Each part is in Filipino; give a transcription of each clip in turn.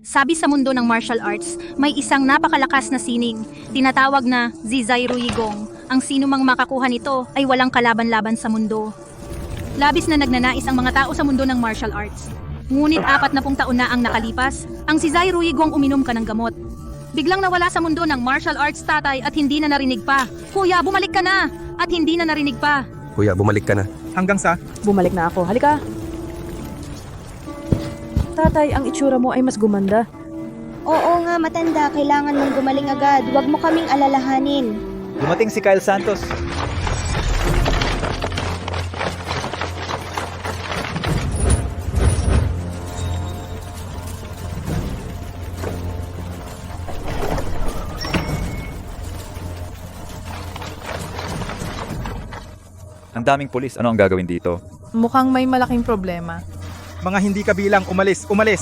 Sabi sa mundo ng martial arts, may isang napakalakas na sining, tinatawag na Zizai Ruigong. Ang sino mang makakuha nito ay walang kalaban-laban sa mundo. Labis na nagnanais ang mga tao sa mundo ng martial arts. Ngunit 40 taon na ang nakalipas, ang Zizai Ruigong uminom ka ng gamot. Biglang nawala sa mundo ng martial arts tatay at hindi na narinig pa. Kuya, bumalik ka na! At hindi na narinig pa. Kuya, bumalik ka na. Hanggang sa Bumalik na ako. Halika. Tatay, ang itsura mo ay mas gumanda. Oo nga, matanda. Kailangan mong gumaling agad. Huwag mo kaming alalahanin. Dumating si Kyle Santos. Ang daming pulis. Ano ang gagawin dito? Mukhang may malaking problema. mga hindi kabilang, umalis, umalis.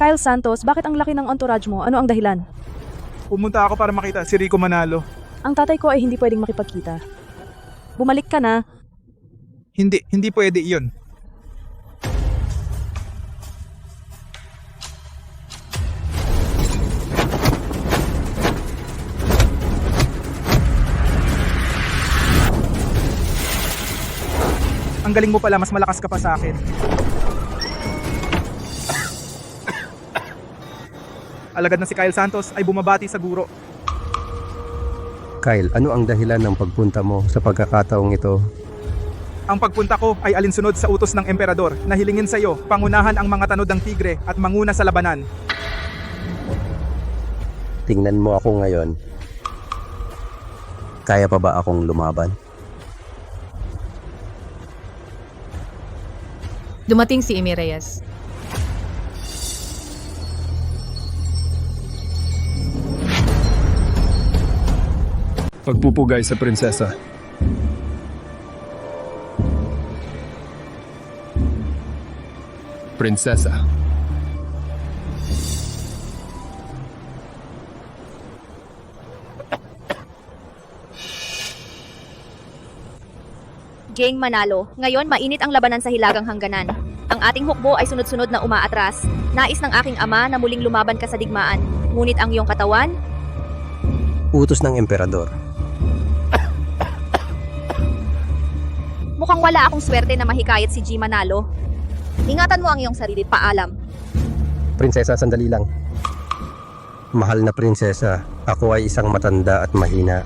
Kyle Santos, bakit ang laki ng entourage mo? Ano ang dahilan? Pumunta ako para makita si Rico Manalo. Ang tatay ko ay hindi pwedeng makipagkita. Bumalik ka na. Hindi pwede iyon. Ang galing mo pala, mas malakas ka pa sa akin. Alagad na si Kyle Santos ay bumabati sa guro. Kyle, ano ang dahilan ng pagpunta mo sa pagkakataong ito? Ang pagpunta ko ay alinsunod sa utos ng emperador na hilingin sa iyo pangunahan ang mga tanod ng tigre at manguna sa labanan. Tingnan mo ako ngayon. Kaya pa ba akong lumaban? Dumating si Amy Reyes. Pagpupugay sa prinsesa. Prinsesa. Jane Manalo, ngayon mainit ang labanan sa Hilagang Hangganan. Ang ating hukbo ay sunod-sunod na umaatras. Nais ng aking ama na muling lumaban ka sa digmaan. Ngunit ang iyong katawan, Utos ng emperador. mukhang wala akong swerte na mahikayat si G. Manalo. Ingatan mo ang iyong sarili, paalam. Prinsesa, sandali lang. Mahal na prinsesa, ako ay isang matanda at mahina.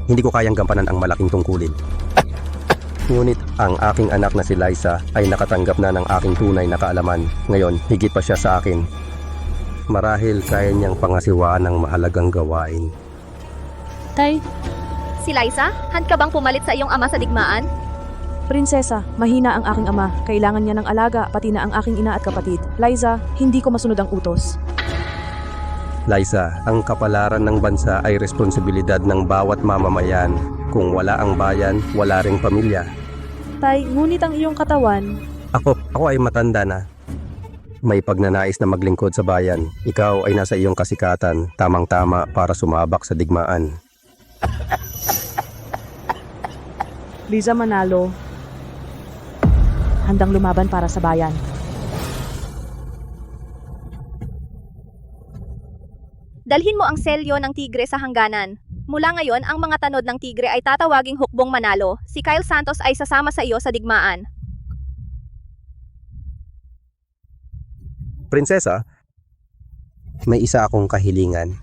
Hindi ko kayang gampanan ang malaking tungkulin. Ngunit ang aking anak na si Liza ay nakatanggap na ng aking tunay na kaalaman. Ngayon, higit pa siya sa akin. Marahil kaya niyang pangasiwaan ng mahalagang gawain. Tay, Si Liza, hand ka bang pumalit sa iyong ama sa digmaan? prinsesa, mahina ang aking ama. Kailangan niya ng alaga, pati na ang aking ina at kapatid. Liza, hindi ko masunod ang utos. Liza, ang kapalaran ng bansa ay responsibilidad ng bawat mamamayan. Kung wala ang bayan, wala ring pamilya. Tay, ngunit ang iyong katawan. Ako ay matanda na. May pagnanais na maglingkod sa bayan. Ikaw ay nasa iyong kasikatan, tamang-tama para sumabak sa digmaan. Liza Manalo, handang lumaban para sa bayan. Dalhin mo ang selyo ng tigre sa hangganan. Mula ngayon, ang mga tanod ng tigre ay tatawaging hukbong Manalo. Si Kyle Santos ay sasama sa iyo sa digmaan. Prinsesa, may isa akong kahilingan.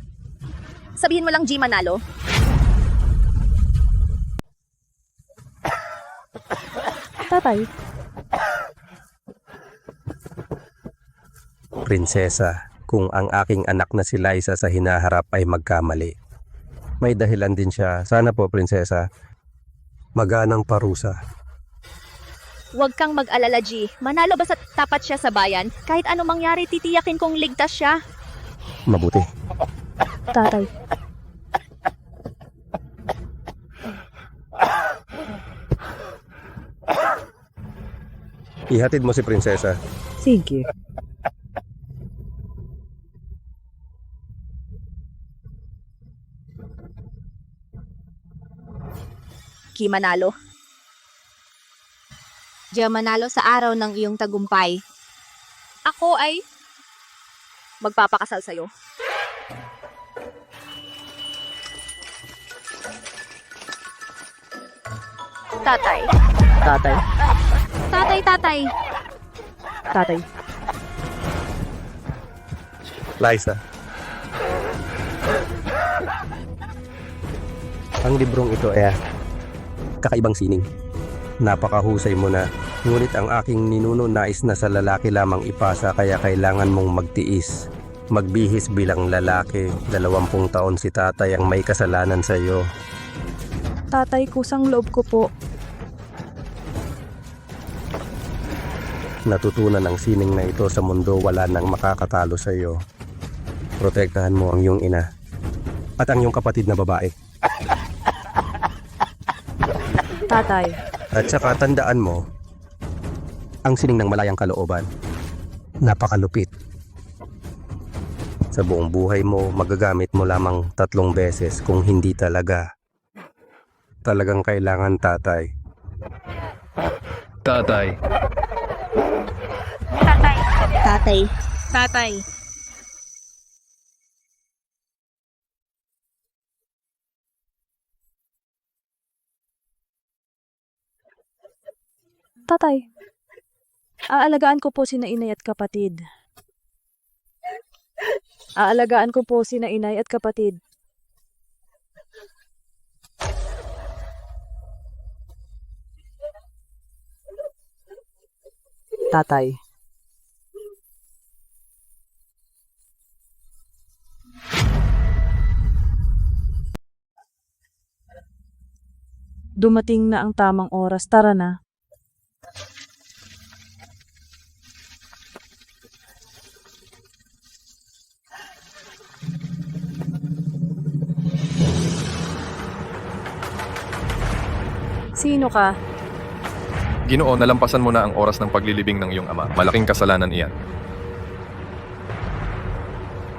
Sabihin mo lang G. Manalo. Tatay, Prinsesa, kung ang aking anak na si Liza sa hinaharap ay magkamali. May dahilan din siya. Sana po, prinsesa, maganang parusa. Huwag kang mag-alala, G. Manalo basta tapat siya sa bayan. Kahit anong mangyari, titiyakin kong ligtas siya. Mabuti. tatay. Ihatid mo si prinsesa. Sige. Iki manalo. Diya manalo sa araw ng iyong tagumpay. Ako ay magpapakasal sa'yo. Tatay. Tatay. Tatay. Tatay. Liza. Ang librong ito ay kakaibang sining. Napakahusay mo na. Ngunit ang aking ninuno nais na sa lalaki lamang ipasa kaya kailangan mong magtiis. Magbihis bilang lalaki. 20 taon si tatay ang may kasalanan sa iyo. Tatay, kusang loob ko po. Natutunan ang sining na ito sa mundo, wala nang makakatalo sa iyo. Protektahan mo ang iyong ina at ang iyong kapatid na babae. Tatay. At saka tandaan mo, ang sining ng malayang kalooban, napakalupit. Sa buong buhay mo, magagamit mo lamang 3 beses kung hindi talagang kailangan, tatay. Tatay. Tatay. Tatay. Tatay. Aalagaan ko po sina inay at kapatid. Aalagaan ko po sina inay at kapatid. Tatay. Dumating na ang tamang oras. Tara na. Sino ka? Ginoo, nalampasan mo na ang oras ng paglilibing ng iyong ama. Malaking kasalanan iyan.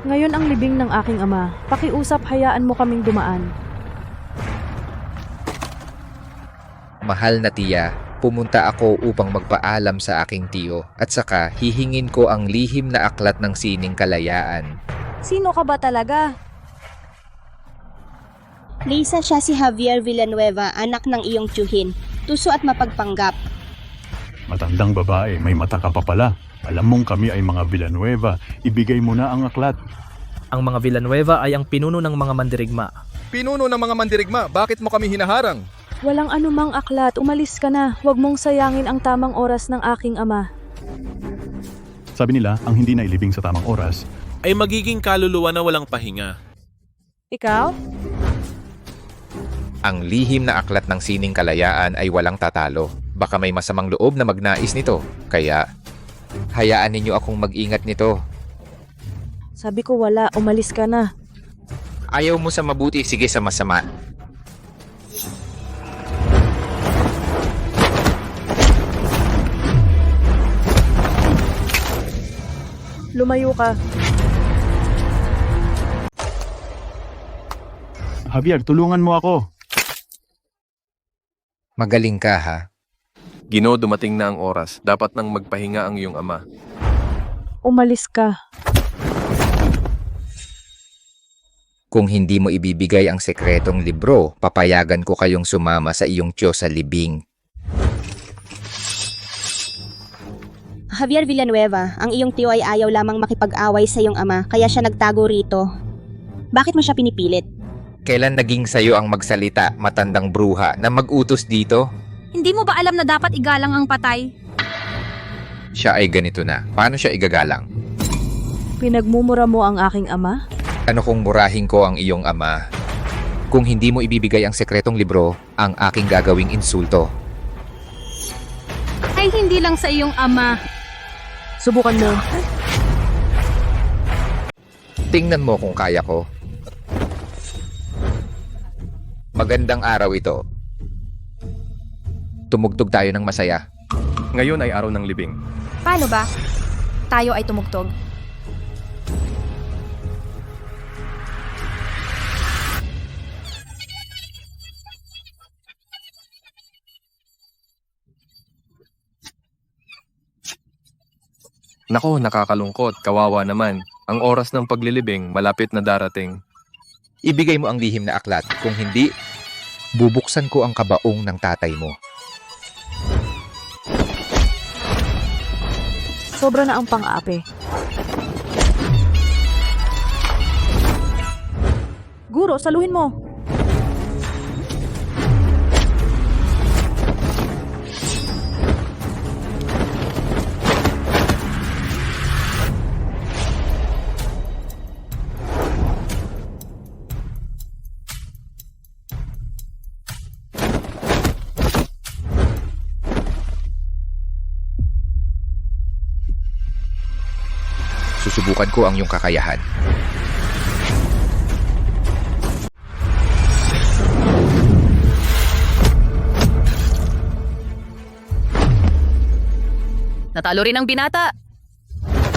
Ngayon ang libing ng aking ama. Pakiusap, hayaan mo kaming dumaan. Mahal na tiya, pumunta ako upang magpaalam sa aking tiyo at saka hihingin ko ang lihim na aklat ng sining kalayaan. Sino ka ba talaga? Lisa, siya si Javier Villanueva, anak ng iyong tiyuhin. Tuso at mapagpanggap. Matandang babae, may mata ka pa pala. Alam mong kami ay mga Villanueva. Ibigay mo na ang aklat. Ang mga Villanueva ay ang pinuno ng mga mandirigma. Pinuno ng mga mandirigma, bakit mo kami hinaharang? Walang anumang aklat. Umalis ka na. Huwag mong sayangin ang tamang oras ng aking ama. Sabi nila, ang hindi na ilibing sa tamang oras ay magiging kaluluwa na walang pahinga. Ikaw? Ang lihim na aklat ng sining kalayaan ay walang tatalo. Baka may masamang loob na magnais nito. Kaya, hayaan ninyo akong mag-ingat nito. Sabi ko wala. Umalis ka na. Ayaw mo sa mabuti, sige sa masama. Lumayo ka. Javier, tulungan mo ako. Magaling ka ha. Ginoo, dumating na ang oras. Dapat nang magpahinga ang iyong ama. Umalis ka. Kung hindi mo ibibigay ang sekretong libro, papayagan ko kayong sumama sa iyong tiyo sa libing. Javier Villanueva, ang iyong tiyo ay ayaw lamang makipag-away sa iyong ama, kaya siya nagtago rito. Bakit mo siya pinipilit? Kailan naging sayo ang magsalita, matandang bruha, na mag-utos dito? Hindi mo ba alam na dapat igalang ang patay? Siya ay ganito na. Paano siya igagalang? Pinagmumura mo ang aking ama? Ano kung murahin ko ang iyong ama? Kung hindi mo ibibigay ang sekretong libro, ang aking gagawing insulto. Ay hindi lang sa iyong ama. Subukan mo. Tingnan mo kung kaya ko. Magandang araw ito. Tumugtog tayo ng masaya. Ngayon ay araw ng libing. Paano ba? Tayo ay tumugtog. Nako, nakakalungkot. Kawawa naman. Ang oras ng paglilibing malapit na darating. Ibigay mo ang lihim na aklat. Kung hindi, bubuksan ko ang kabaong ng tatay mo. Sobra na ang pang-aapi. Guro, saluhin mo. Susubukan ko ang iyong kakayahan. Natalo rin ang binata.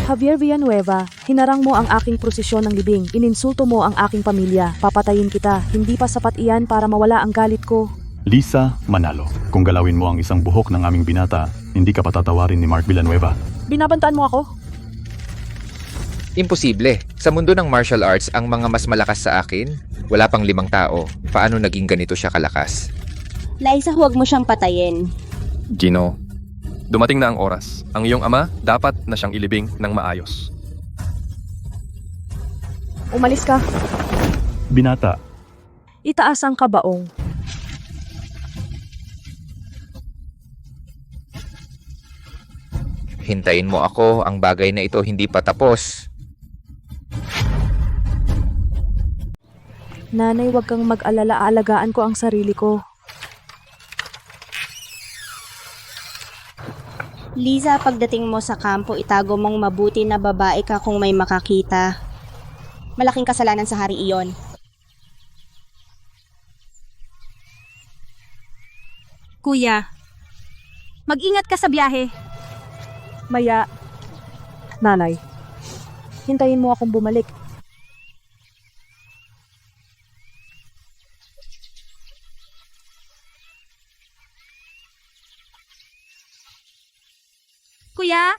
Javier Villanueva, hinarang mo ang aking prosesyon ng libing. Ininsulto mo ang aking pamilya. Papatayin kita. Hindi pa sapat iyan para mawala ang galit ko. Lisa Manalo, kung galawin mo ang isang buhok ng aming binata, hindi ka patatawarin ni Mark Villanueva. Binabantaan mo ako? Imposible. Sa mundo ng martial arts, ang mga mas malakas sa akin, wala pang 5 tao. Paano naging ganito siya kalakas? Liza, huwag mo siyang patayin. Gino, dumating na ang oras. Ang iyong ama dapat na siyang ilibing ng maayos. Umalis ka. Binata, Itaas ang kabaong. Hintayin mo ako, ang bagay na ito hindi pa tapos. Nanay, wag kang mag-alala. Aalagaan ko ang sarili ko. Liza, pagdating mo sa kampo, itago mong mabuti na babae ka kung may makakita. Malaking kasalanan sa hari iyon. Kuya, mag-ingat ka sa biyahe. Maya. Nanay, hintayin mo akong bumalik. Kuya,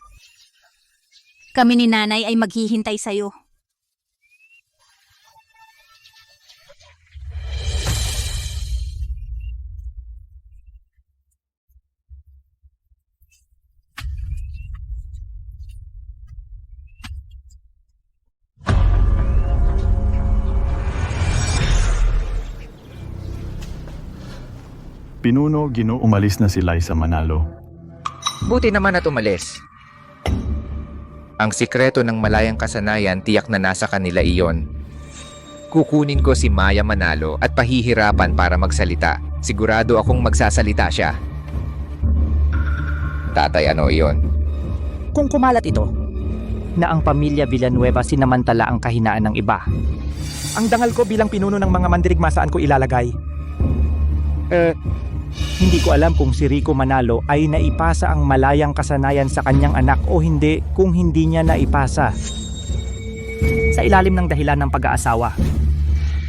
kami ni nanay ay maghihintay sa'yo. Pinuno, Gino, umalis na si Liza Manalo. Buti naman at umalis. Ang sikreto ng malayang kasanayan tiyak na nasa kanila iyon. Kukunin ko si Maya Manalo at pahihirapan para magsalita. Sigurado akong magsasalita siya. Tatay, ano iyon? Kung kumalat ito, na ang pamilya Villanueva sinamantala ang kahinaan ng iba. Ang dangal ko bilang pinuno ng mga mandirigma saan ko ilalagay? Hindi ko alam kung si Rico Manalo ay naipasa ang malayang kasanayan sa kanyang anak o hindi kung hindi niya naipasa. Sa ilalim ng dahilan ng pag-aasawa.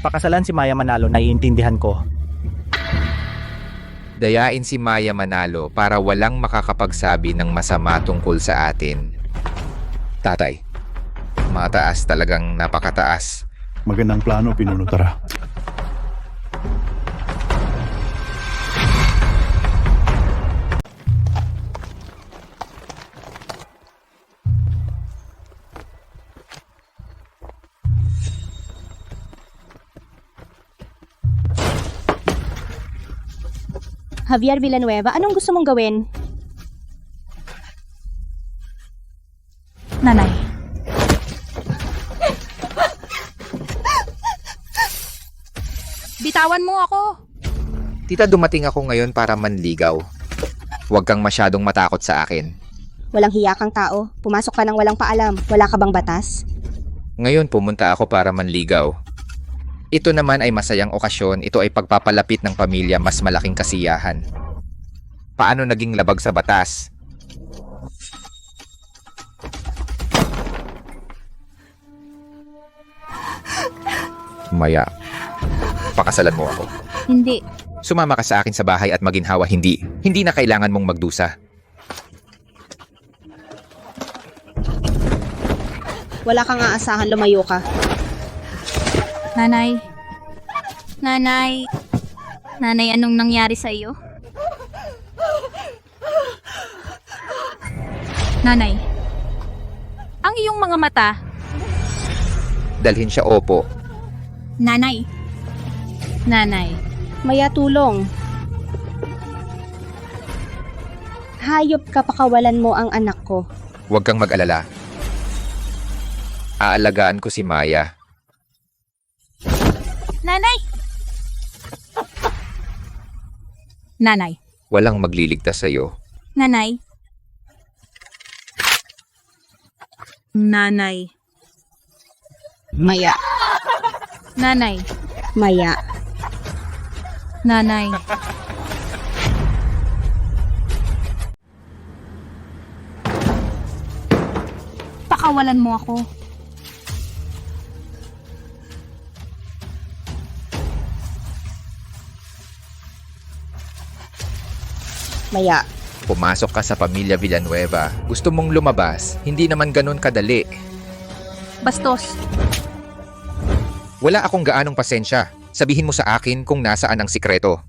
Pakasalan si Maya Manalo, naiintindihan ko. Dayain si Maya Manalo para walang makakapagsabi ng masama tungkol sa atin. Tatay, mataas, talagang napakataas. Magandang plano, Pinuno, tara. Javier Villanueva, anong gusto mong gawin? Nanay. Bitawan mo ako. Tita, dumating ako ngayon para manligaw. Huwag kang masyadong matakot sa akin. Walang hiya kang tao. Pumasok ka ng walang paalam. Wala ka bang batas? Ngayon pumunta ako para manligaw. Ito naman ay masayang okasyon. Ito ay pagpapalapit ng pamilya, mas malaking kasiyahan. Paano naging labag sa batas? Maya, pakasalan mo ako. Hindi. Sumama ka sa akin sa bahay at maginhawa, hindi. Hindi na kailangan mong magdusa. Wala kang aasahan, lumayo ka. Nanay. Nanay. Nanay, anong nangyari sa iyo? Nanay. Ang iyong mga mata. Dalhin siya, opo. Nanay. Nanay. Maya, tulong. Hayop ka, pakawalan mo ang anak ko. Huwag kang mag-alala. Aalagaan ko si Maya. Nanay! Nanay. Walang magliligtas sa'yo. Nanay. Nanay. Maya. Nanay. Maya. Nanay. Pakawalan mo ako. Maya. Pumasok ka sa pamilya Villanueva. Gusto mong lumabas, hindi naman ganun kadali. Bastos. Wala akong gaanong pasensya. Sabihin mo sa akin kung nasaan ang sikreto.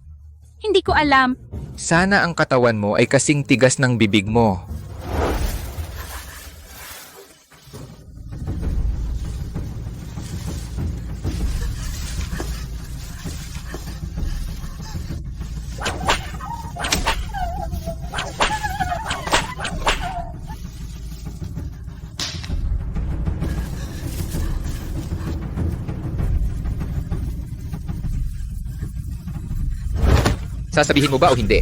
Hindi ko alam. Sana ang katawan mo ay kasing tigas ng bibig mo. Sasabihin mo ba o hindi?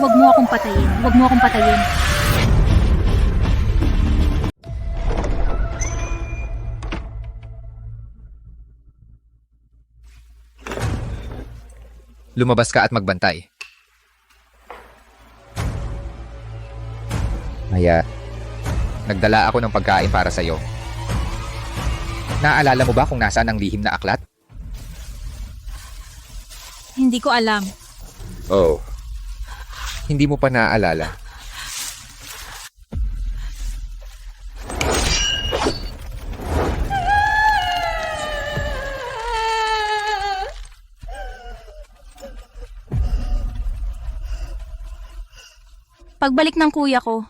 Huwag mo akong patayin. Huwag mo akong patayin. Lumabas ka at magbantay. Maya, nagdala ako ng pagkain para sa'yo. Naaalala mo ba kung nasaan ang lihim na aklat? Hindi ko alam. Oh. Hindi mo pa naaalala. Pagbalik ng kuya ko,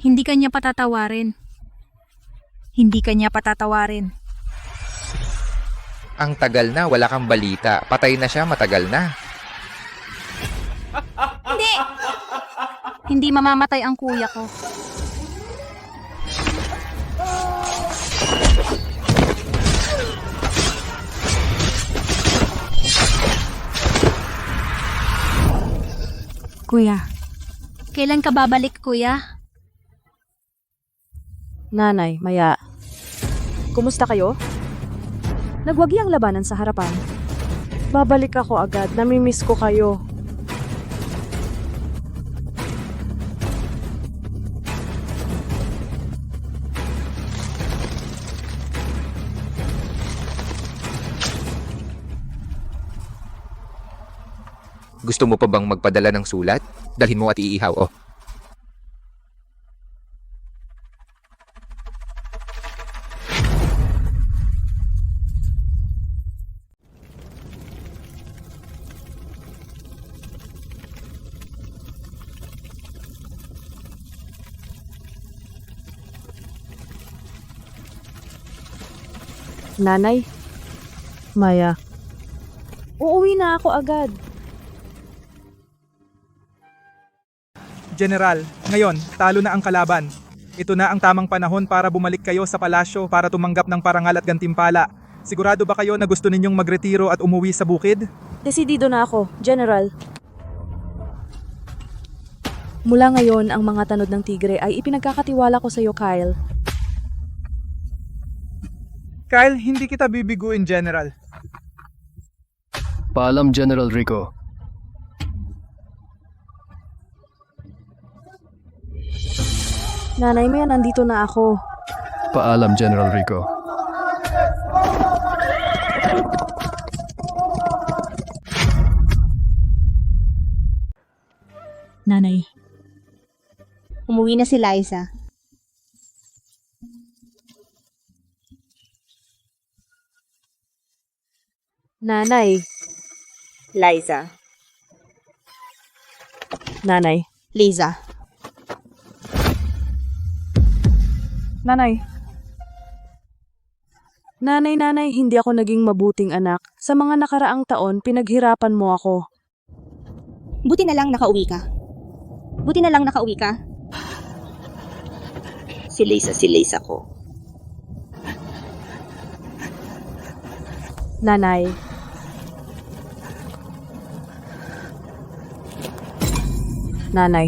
hindi kanya patatawarin. Hindi kanya patatawarin. Ang tagal na, wala kang balita. Patay na siya, matagal na. Hindi! Hindi mamamatay ang kuya ko. Kuya. Kailan ka babalik, kuya? Nanay, Maya. Kumusta kayo? Nagwagi ang labanan sa harapan. Babalik ako agad. Namimiss ko kayo. Gusto mo pa bang magpadala ng sulat? Dalhin mo at iihaw, oh. Nanay? Maya. Uuwi na ako agad. General, ngayon, talo na ang kalaban. Ito na ang tamang panahon para bumalik kayo sa palasyo para tumanggap ng parangal at gantimpala. Sigurado ba kayo na gusto ninyong magretiro at umuwi sa bukid? Desidido na ako, General. Mula ngayon, ang mga tanod ng tigre ay ipinagkakatiwala ko sa iyo, Kyle. Kyle, hindi kita bibiguin, General. Paalam, General Rico. Nanay, Maya, nandito na ako. Paalam, General Rico. nanay. Umuwi na si Liza. Nanay, Liza. nanay, Liza. nanay. Nanay, hindi ako naging mabuting anak. Sa mga nakaraang taon, pinaghirapan mo ako. Buti na lang nakauwi ka. Si Liza ko. Nanay. Nanay.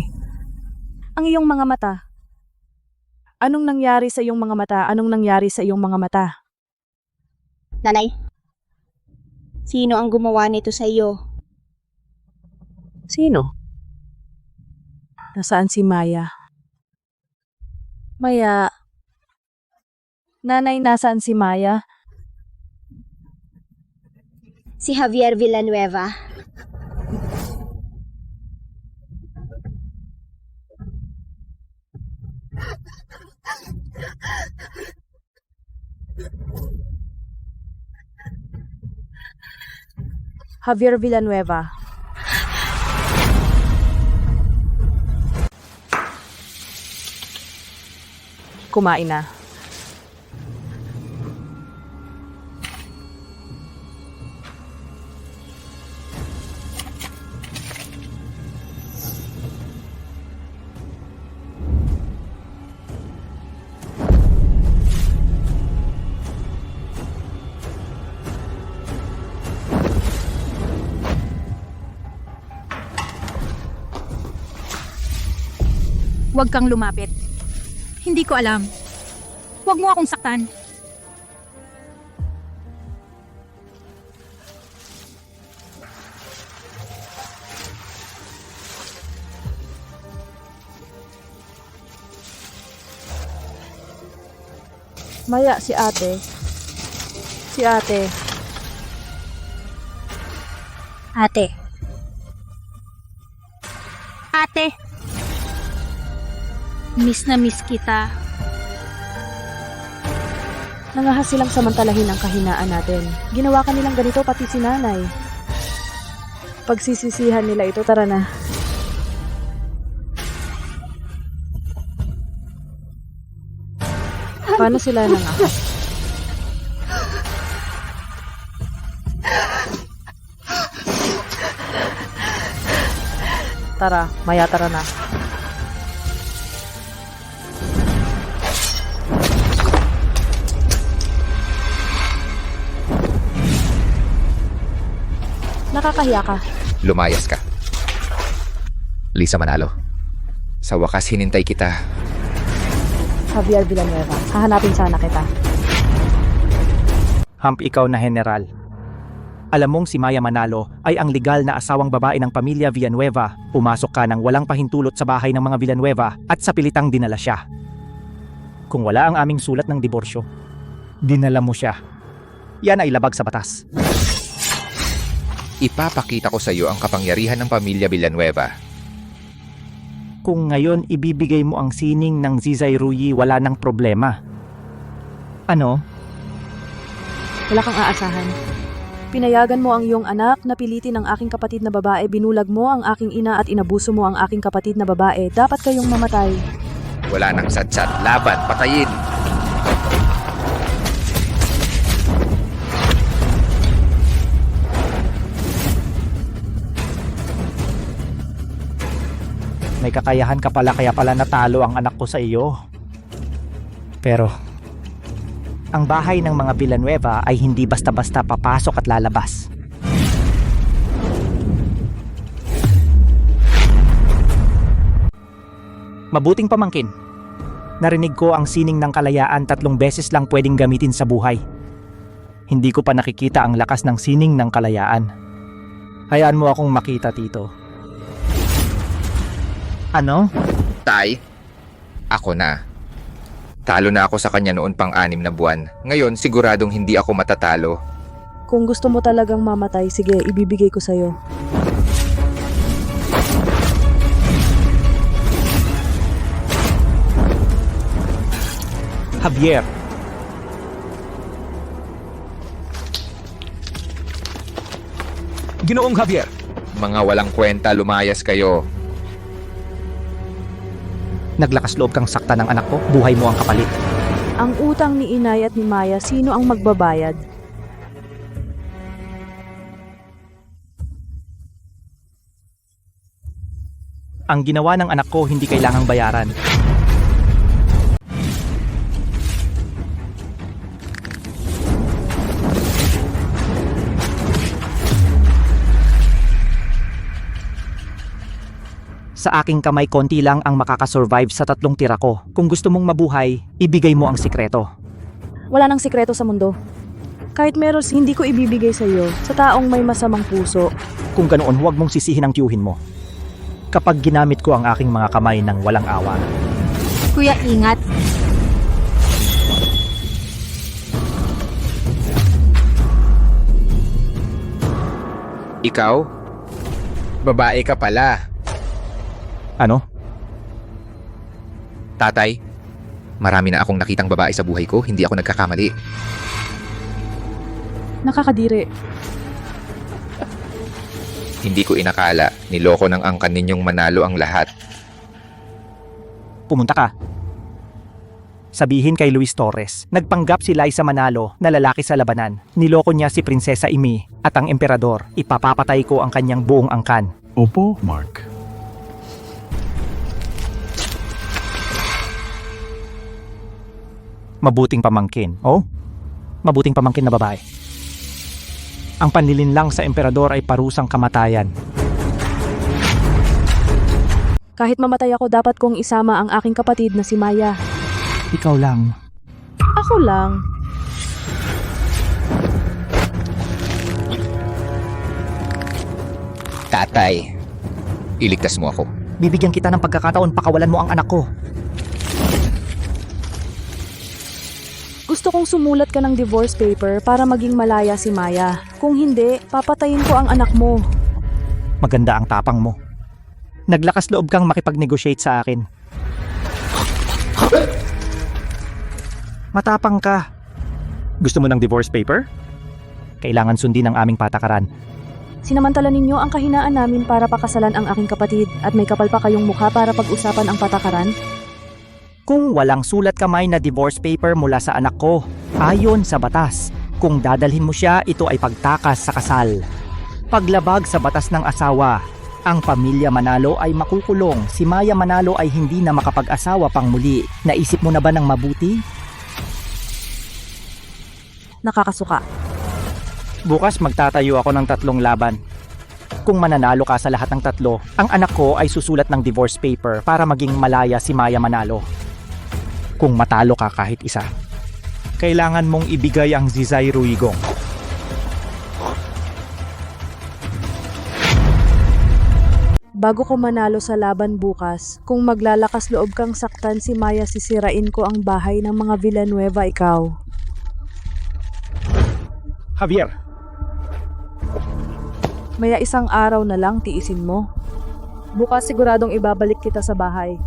Ang iyong mga mata. Anong nangyari sa iyong mga mata? Anong nangyari sa iyong mga mata? Nanay, sino ang gumawa nito sa iyo? Sino? Nasaan si Maya? Maya. Nanay, nasaan si Maya? Si Javier Villanueva. Javier Villanueva. Kumain na. Huwag kang lumapit. Hindi ko alam. Huwag mo akong saktan. Maya, si ate. Si ate. Ate. Ate. Miss na miss kita. Nangahas silang samantalahin ang kahinaan natin. Ginawa ka nilang ganito pati si nanay. Pagsisisihan nila ito, tara na. Paano sila nangahas? Tara, Maya, tara na. Nakakahiya ka. Lumayas ka. Liza Manalo. Sa wakas hinintay kita. Javier Villanueva, hahanapin sana kita. Hump, ikaw na general. Alam mong si Maya Manalo ay ang legal na asawang babae ng pamilya Villanueva. Pumasok ka ng walang pahintulot sa bahay ng mga Villanueva at sa pilitang dinala siya. Kung wala ang aming sulat ng diborsyo, dinala mo siya. Yan ay labag sa batas. Ipapakita ko sa iyo ang kapangyarihan ng pamilya Villanueva. Kung ngayon ibibigay mo ang sining ng Zizay Ruyi, wala nang problema. Ano? Wala kang aasahan. Pinayagan mo ang iyong anak na pilitin ang aking kapatid na babae, binulag mo ang aking ina at inabuso mo ang aking kapatid na babae. Dapat kayong mamatay. Wala nang satsat. Laban, patayin! May kakayahan ka pala, kaya pala natalo ang anak ko sa iyo. Pero ang bahay ng mga Villanueva ay hindi basta-basta papasok at lalabas. Mabuting pamangkin. Narinig ko ang sining ng kalayaan 3 beses lang pwedeng gamitin sa buhay. Hindi ko pa nakikita ang lakas ng sining ng kalayaan. Hayaan mo akong makita, Tito. Ano? Tay, ako na. Talo na ako sa kanya noon pang 6 na buwan. Ngayon, siguradong hindi ako matatalo. Kung gusto mo talagang mamatay, sige, ibibigay ko sa'yo. Javier, Ginoong Javier, Mga walang kwenta, lumayas kayo. naglakas loob kang sakta ng anak ko, buhay mo ang kapalit. Ang utang ni Inay at ni Maya, sino ang magbabayad? Ang ginawa ng anak ko hindi kailangang bayaran. Sa aking kamay konti lang ang makakasurvive sa 3 tira ko. Kung gusto mong mabuhay, ibigay mo ang sikreto. Wala nang sikreto sa mundo. Kahit meron, hindi ko ibibigay sa iyo, sa taong may masamang puso. Kung ganoon, huwag mong sisihin ang tiyuhin mo. Kapag ginamit ko ang aking mga kamay ng walang awa. Kuya, ingat. Ikaw? Babae ka pala. Ano? Tatay, marami na akong nakitang babae sa buhay ko, hindi ako nagkakamali. Nakakadiri. Hindi ko inakala, niloko ng angkan ninyong manalo ang lahat. Pumunta ka. Sabihin kay Luis Torres, nagpanggap si Liza Manalo na lalaki sa labanan. Niloko niya si Prinsesa Imi at ang emperador. Ipapapatay ko ang kanyang buong angkan. Opo, Mark. Mabuting pamangkin. Oh? Mabuting pamangkin na babae. Ang panlilinlang sa emperador ay parusang kamatayan. Kahit mamatay ako, dapat kong isama ang aking kapatid na si Maya. Ikaw lang. Ako lang. Tatay, iligtas mo ako. Bibigyan kita ng pagkakataon, pakawalan mo ang anak ko. Gusto kong sumulat ka ng divorce paper para maging malaya si Maya. Kung hindi, papatayin ko ang anak mo. Maganda ang tapang mo. Naglakas loob kang makipag-negotiate sa akin. Matapang ka. Gusto mo ng divorce paper? Kailangan sundin ang aming patakaran. Sinamantala ninyo ang kahinaan namin para pakasalan ang aking kapatid at may kapal pa kayong mukha para pag-usapan ang patakaran? Kung walang sulat kamay na divorce paper mula sa anak ko, ayon sa batas, kung dadalhin mo siya, ito ay pagtakas sa kasal. Paglabag sa batas ng asawa, ang pamilya Manalo ay makukulong. Si Maya Manalo ay hindi na makapag-asawa pang muli. Naisip mo na ba ng mabuti? Nakakasuka. Bukas magtatayo ako ng 3 laban. Kung mananalo ka sa lahat ng 3, ang anak ko ay susulat ng divorce paper para maging malaya si Maya Manalo. Kung matalo ka kahit isa, kailangan mong ibigay ang Zizay Ruigong. Bago ko manalo sa laban bukas, kung maglalakas loob kang saktan si Maya, sisirain ko ang bahay ng mga Villanueva ikaw. Javier, Maya, isang araw na lang tiisin mo. Bukas siguradong ibabalik kita sa bahay.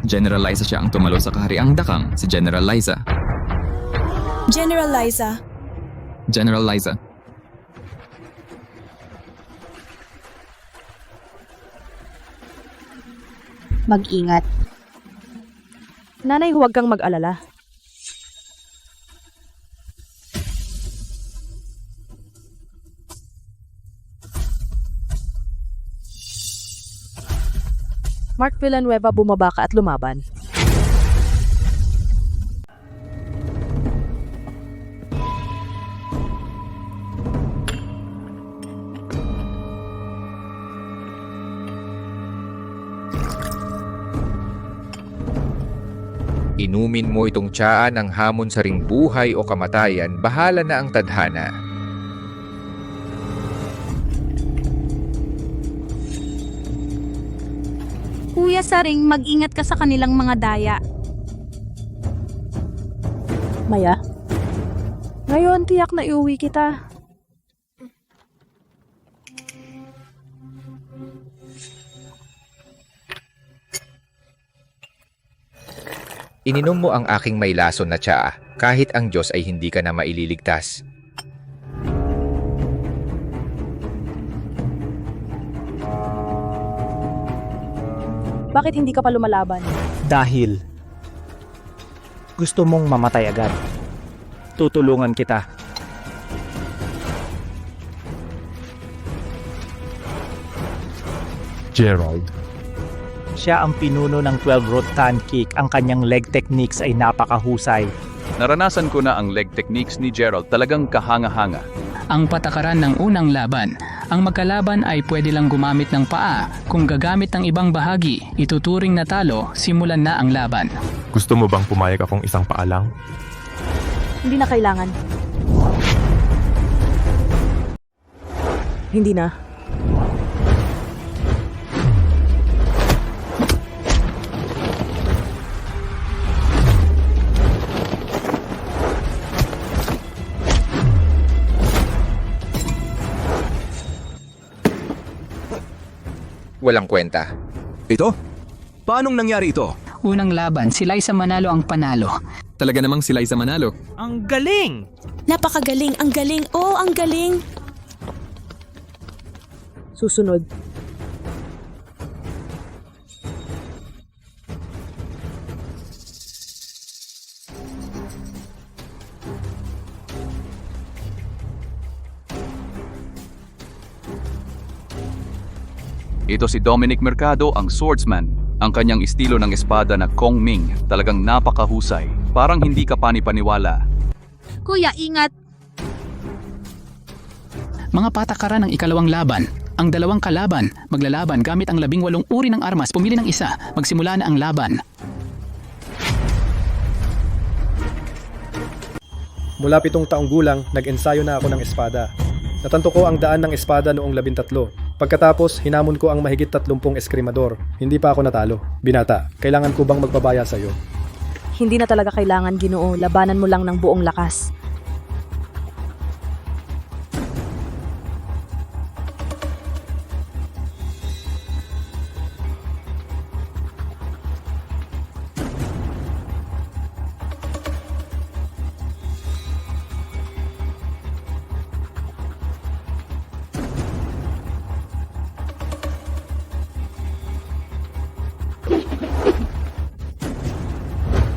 General Liza siya ang tumalo sa kahariang dakang, si General Liza. General Liza. General Liza. Mag-ingat. Nanay, huwag kang mag-alala. Mark Villanueva, bumaba ka at lumaban. Inumin mo itong tiyaan ng hamon sa ring buhay o kamatayan, bahala na ang tadhana. Kuya Saring, mag-ingat ka sa kanilang mga daya. Maya, Ngayon, tiyak na iuwi kita. Ininom mo ang aking may lason na tsaa, kahit ang Diyos ay hindi ka na maililigtas. Bakit hindi ka pa lumalaban? Dahil gusto mong mamatay agad. Tutulungan kita. Gerald, Siya ang pinuno ng 12-root tan kick. Ang kanyang leg techniques ay napakahusay. Naranasan ko na ang leg techniques ni Gerald, talagang kahanga-hanga. Ang patakaran ng unang laban. Ang magkalaban ay pwede lang gumamit ng paa. Kung gagamit ng ibang bahagi, ituturing na talo, simulan na ang laban. Gusto mo bang pumayag akong isang paa lang? Hindi na kailangan. Hindi na. Walang kwenta. Ito? Paanong nangyari ito? Unang laban, si Liza Manalo ang panalo. Talaga namang si Liza Manalo. Ang galing! Napakagaling, ang galing, oh, ang galing! Susunod. Ito si Dominic Mercado, ang swordsman. Ang kanyang estilo ng espada na Kong Ming, talagang napakahusay. Parang hindi ka panipaniwala. Kuya, ingat! Mga patakaran ng ikalawang laban. Ang dalawang kalaban, maglalaban gamit ang 18 uri ng armas. Pumili ng isa, magsimula na ang laban. Mula 7 taong gulang, nag-ensayo na ako ng espada. Natanto ko ang daan ng espada noong 13. Pagkatapos, hinamon ko ang mahigit 30 eskrimador. Hindi pa ako natalo. Binata, kailangan ko bang magpabaya sa'yo? Hindi na talaga kailangan, Ginoo. Labanan mo lang ng buong lakas.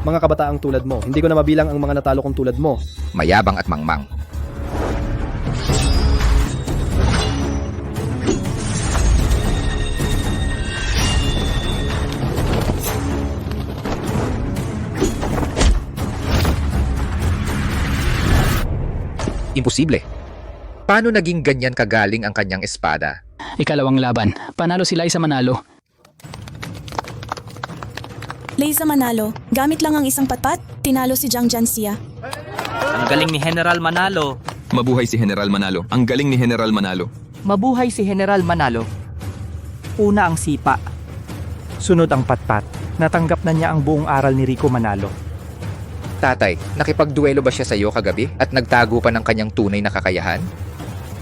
Mga kabataang tulad mo, hindi ko na mabilang ang mga natalo kong tulad mo. Mayabang at mangmang. Imposible. Paano naging ganyan kagaling ang kanyang espada? Ikalawang laban, panalo si Liza Manalo. Liza Manalo, gamit lang ang isang patpat, tinalo si Jiang Jianxia. Ang galing ni General Manalo. Mabuhay si General Manalo. Ang galing ni General Manalo. Mabuhay si General Manalo. Una ang sipa. Sunod ang patpat. Natanggap na niya ang buong aral ni Rico Manalo. Tatay, nakipagduelo ba siya sa iyo kagabi at nagtago pa ng kanyang tunay na kakayahan?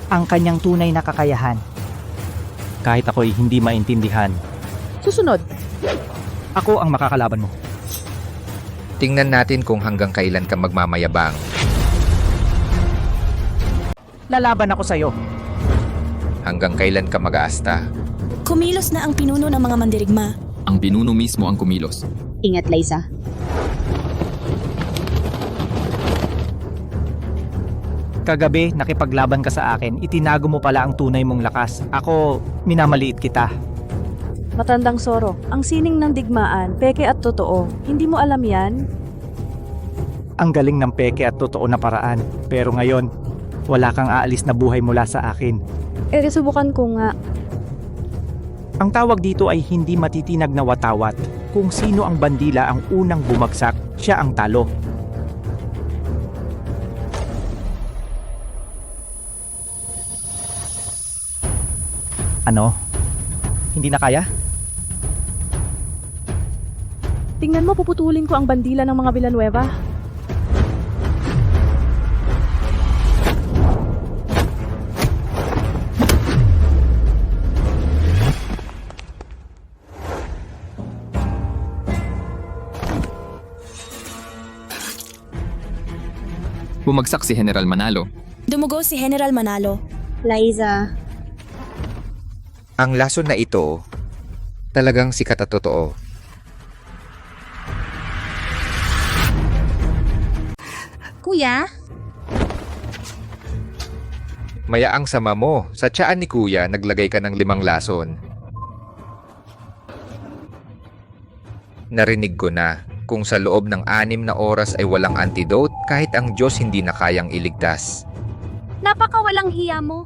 Ang kanyang tunay na kakayahan. Kahit ako'y hindi maintindihan. Susunod. Ako ang makakalaban mo. Tingnan natin kung hanggang kailan ka magmamayabang. Lalaban ako sa'yo. Hanggang kailan ka mag-aasta. Kumilos na ang pinuno ng mga mandirigma. Ang pinuno mismo ang kumilos. Ingat, Liza. Kagabi, nakipaglaban ka sa akin. Itinago mo pala ang tunay mong lakas. Ako, minamaliit kita. Matandang Soro, ang sining ng digmaan, peke at totoo. Hindi mo alam yan? Ang galing ng peke at totoo na paraan. Pero ngayon, wala kang aalis na buhay mula sa akin. Subukan ko nga. Ang tawag dito ay hindi matitinag na watawat. Kung sino ang bandila ang unang bumagsak, siya ang talo. Ano? Hindi na kaya? Tingnan mo, puputulin ko ang bandila ng mga Villanueva. Bumagsak si General Manalo. Dumugo si General Manalo. Liza, Ang lason na ito, talagang sikat at totoo. Kuya, Mayaang sama mo, sa tiyaan ni Kuya naglagay ka ng 5 lason. Narinig ko na, kung sa loob ng 6 na oras ay walang antidote, kahit ang Diyos hindi na kayang iligtas. napakawalang hiya mo.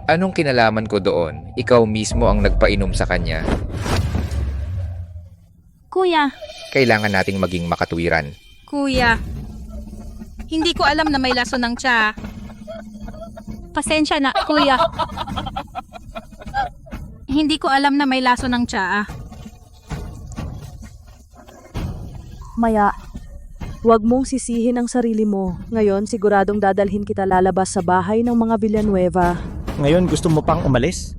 Anong kinalaman ko doon? Ikaw mismo ang nagpainom sa kanya. Kuya, Kailangan nating maging makatuwiran. kuya. Hindi ko alam na may lason ng tsa. Pasensya na, kuya. Hindi ko alam na may lason ng tsa. Maya, huwag mong sisihin ang sarili mo. Ngayon, siguradong dadalhin kita lalabas sa bahay ng mga Villanueva. Ngayon gusto mo pang umalis?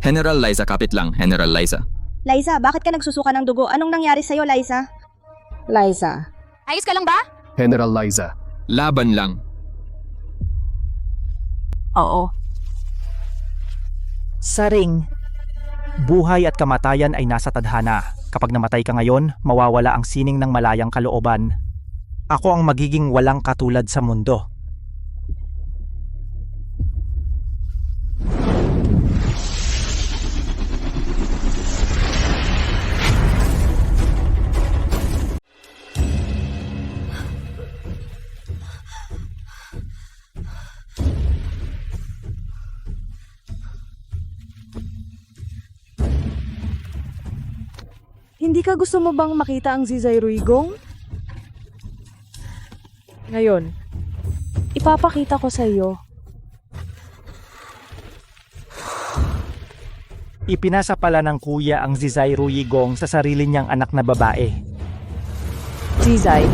General Liza, kapit lang, General Liza. Liza, bakit ka nagsusuka ng dugo? Anong nangyari sa'yo, Liza? Liza. Ayos ka lang ba? General Liza. Laban lang. Oo. Sa ring, buhay at kamatayan ay nasa tadhana. Kapag namatay ka ngayon, mawawala ang sining ng malayang kalooban. Ako ang magiging walang katulad sa mundo. Hindi ka gusto mo bang makita ang Zizay Ruigong? Ngayon, ipapakita ko sa iyo. Ipinasa pala ng kuya ang Zizay Ruigong sa sarili niyang anak na babae. Zizay.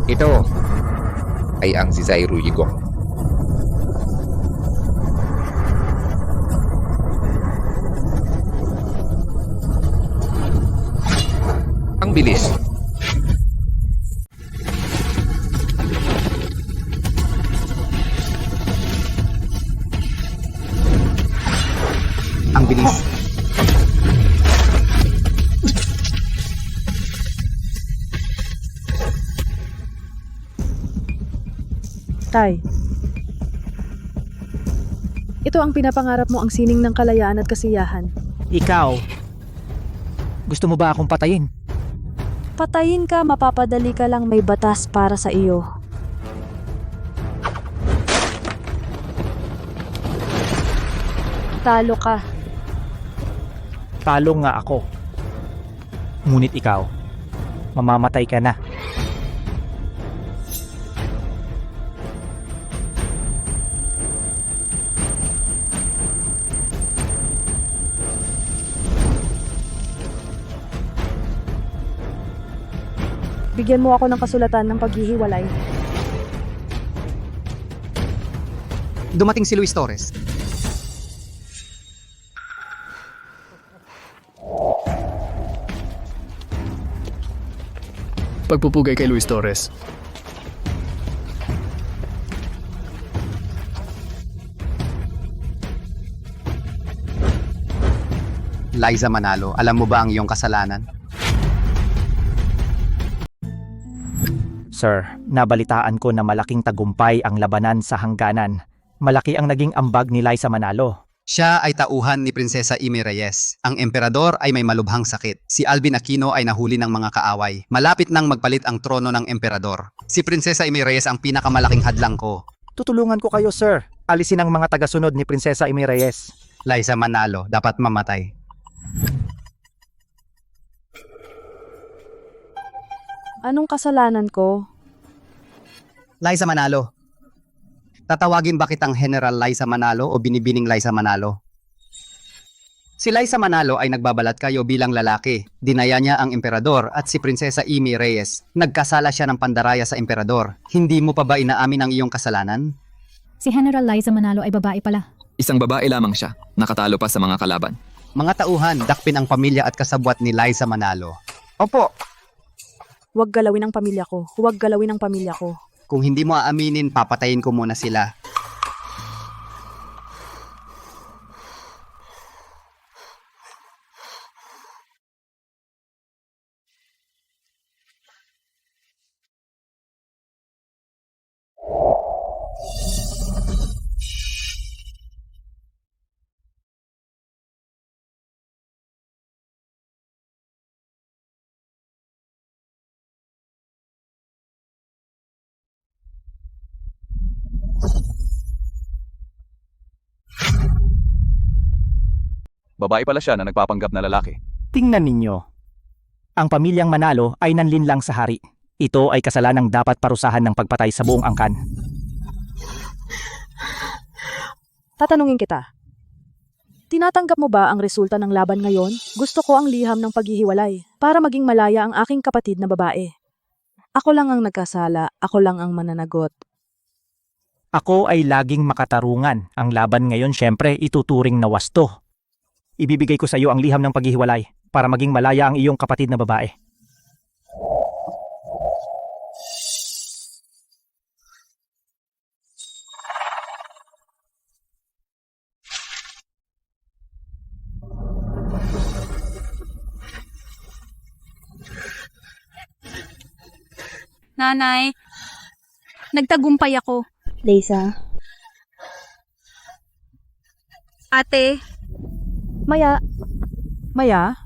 Ito ay ang Zizay Ruigong. Ang bilis. Ang bilis. Tay. Ito ang pinapangarap mo, ang sining ng kalayaan at kasiyahan. Ikaw, gusto mo ba akong patayin? Patayin ka, mapapadali ka lang, may batas para sa iyo. Talo ka. Talo nga ako. Ngunit ikaw, mamamatay ka na. Bigyan mo ako ng kasulatan ng paghihiwalay. Dumating si Luis Torres. Pagpupugay kay Luis Torres. Liza Manalo, alam mo ba ang iyong kasalanan? Sir, nabalitaan ko na malaking tagumpay ang labanan sa hangganan. Malaki ang naging ambag ni Liza Manalo. Siya ay tauhan ni Prinsesa Amy Reyes. Ang emperador ay may malubhang sakit. Si Alvin Aquino ay nahuli ng mga kaaway. Malapit nang magpalit ang trono ng emperador. Si Prinsesa Amy Reyes ang pinakamalaking hadlang ko. Tutulungan ko kayo, sir. Alisin ang mga tagasunod ni Prinsesa Amy Reyes. Liza Manalo, dapat mamatay. Anong kasalanan ko? Liza Manalo. Tatawagin ba kitang General Liza Manalo o Binibining Liza Manalo? Si Liza Manalo ay nagbabalat kayo bilang lalaki. Dinaya niya ang emperador at si Prinsesa Amy Reyes. Nagkasala siya ng pandaraya sa emperador. Hindi mo pa ba inaamin ang iyong kasalanan? Si General Liza Manalo ay babae pala. Isang babae lamang siya, nakatalo pa sa mga kalaban. Mga tauhan, dakpin ang pamilya at kasabwat ni Liza Manalo. Opo. Huwag galawin ang pamilya ko. Huwag galawin ang pamilya ko. Kung hindi mo aaminin, papatayin ko muna sila. Babae pala siya na nagpapanggap na lalaki. Tingnan ninyo. Ang pamilyang Manalo ay nanlinlang sa hari. Ito ay kasalanang dapat parusahan ng pagpatay sa buong angkan. Tatanungin kita. Tinatanggap mo ba ang resulta ng laban ngayon? Gusto ko ang liham ng paghihiwalay para maging malaya ang aking kapatid na babae. Ako lang ang nagkasala, ako lang ang mananagot. Ako ay laging makatarungan. Ang laban ngayon syempre ituturing na wasto. Ibibigay ko sa iyo ang liham ng paghihiwalay para maging malaya ang iyong kapatid na babae. Nanay, nagtagumpay ako. Liza. Ate, Maya. Maya?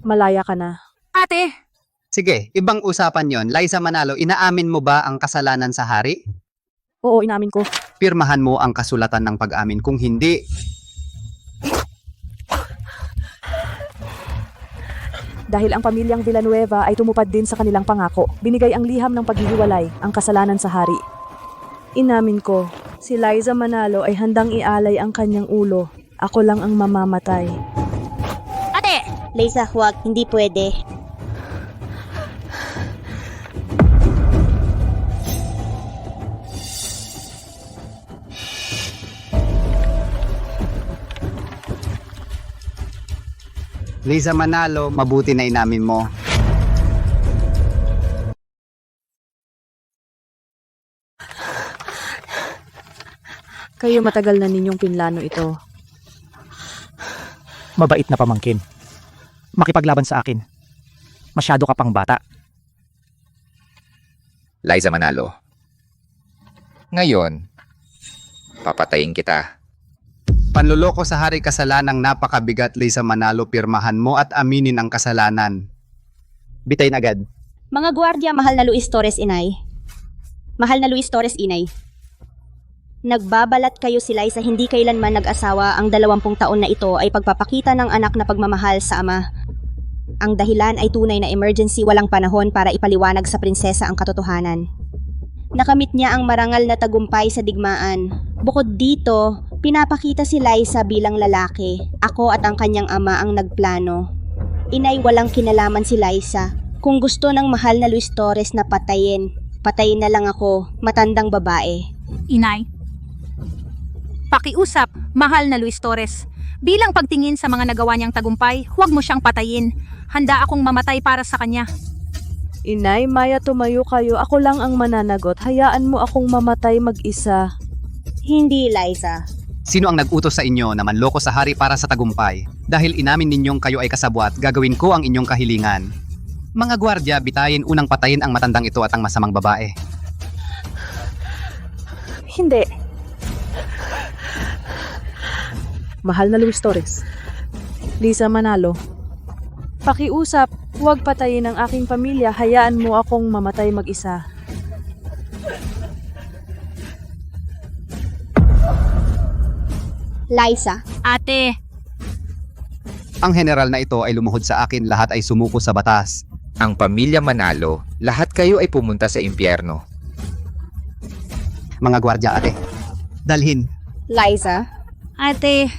Malaya ka na. ate, Sige, ibang usapan yon. Liza Manalo, inaamin mo ba ang kasalanan sa hari? Oo, inamin ko. Pirmahan mo ang kasulatan ng pag-amin. Kung hindi, Dahil ang pamilyang Villanueva ay tumupad din sa kanilang pangako, binigay ang liham ng paghihiwalay, ang kasalanan sa hari. Inamin ko, si Liza Manalo ay handang ialay ang kanyang ulo. Ako lang ang mamamatay. ate, Liza, huwag. Hindi pwede. Liza Manalo, mabuti na inamin mo. Kayo matagal na ninyong pinlano ito. Mabait na pamangkin. Makipaglaban sa akin. Masyado ka pang bata. Liza Manalo. Ngayon, papatayin kita. Panluloko sa hari kasalanang napakabigat, Liza Manalo, pirmahan mo at aminin ang kasalanan. Bitayin agad. Mga gwardiya, mahal na Luis Torres, inay. Mahal na Luis Torres, inay. Nagbabalat kayo si Liza hindi kailanman nag-asawa. Ang 20 taon na ito ay pagpapakita ng anak na pagmamahal sa ama. Ang dahilan ay tunay na emergency, walang panahon para ipaliwanag sa prinsesa ang katotohanan. Nakamit niya ang marangal na tagumpay sa digmaan. Bukod dito, pinapakita si Liza bilang lalaki. Ako at ang kanyang ama ang nagplano. Inay, walang kinalaman si Liza. Kung gusto ng mahal na Luis Torres na patayin na lang ako, matandang babae. inay. Pakiusap, mahal na Luis Torres. Bilang pagtingin sa mga nagawa niyang tagumpay, huwag mo siyang patayin. Handa akong mamatay para sa kanya. Inay, Maya, tumayo kayo. Ako lang ang mananagot. Hayaan mo akong mamatay mag-isa. Hindi, Liza. Sino ang nag-utos sa inyo na manloko sa hari para sa tagumpay? Dahil inamin ninyong kayo ay kasabwat, gagawin ko ang inyong kahilingan. Mga gwardya, bitayin unang patayin ang matandang ito at ang masamang babae. Hindi. Mahal na Luis Torres. Liza Manalo. Pakiusap, huwag patayin ang aking pamilya. Hayaan mo akong mamatay mag-isa. Liza. Ate, Ang general na ito ay lumuhod sa akin, lahat ay sumuko sa batas. Ang pamilya Manalo, lahat kayo ay pumunta sa impyerno. Mga gwardya, ate. Dalhin. Liza? Ate,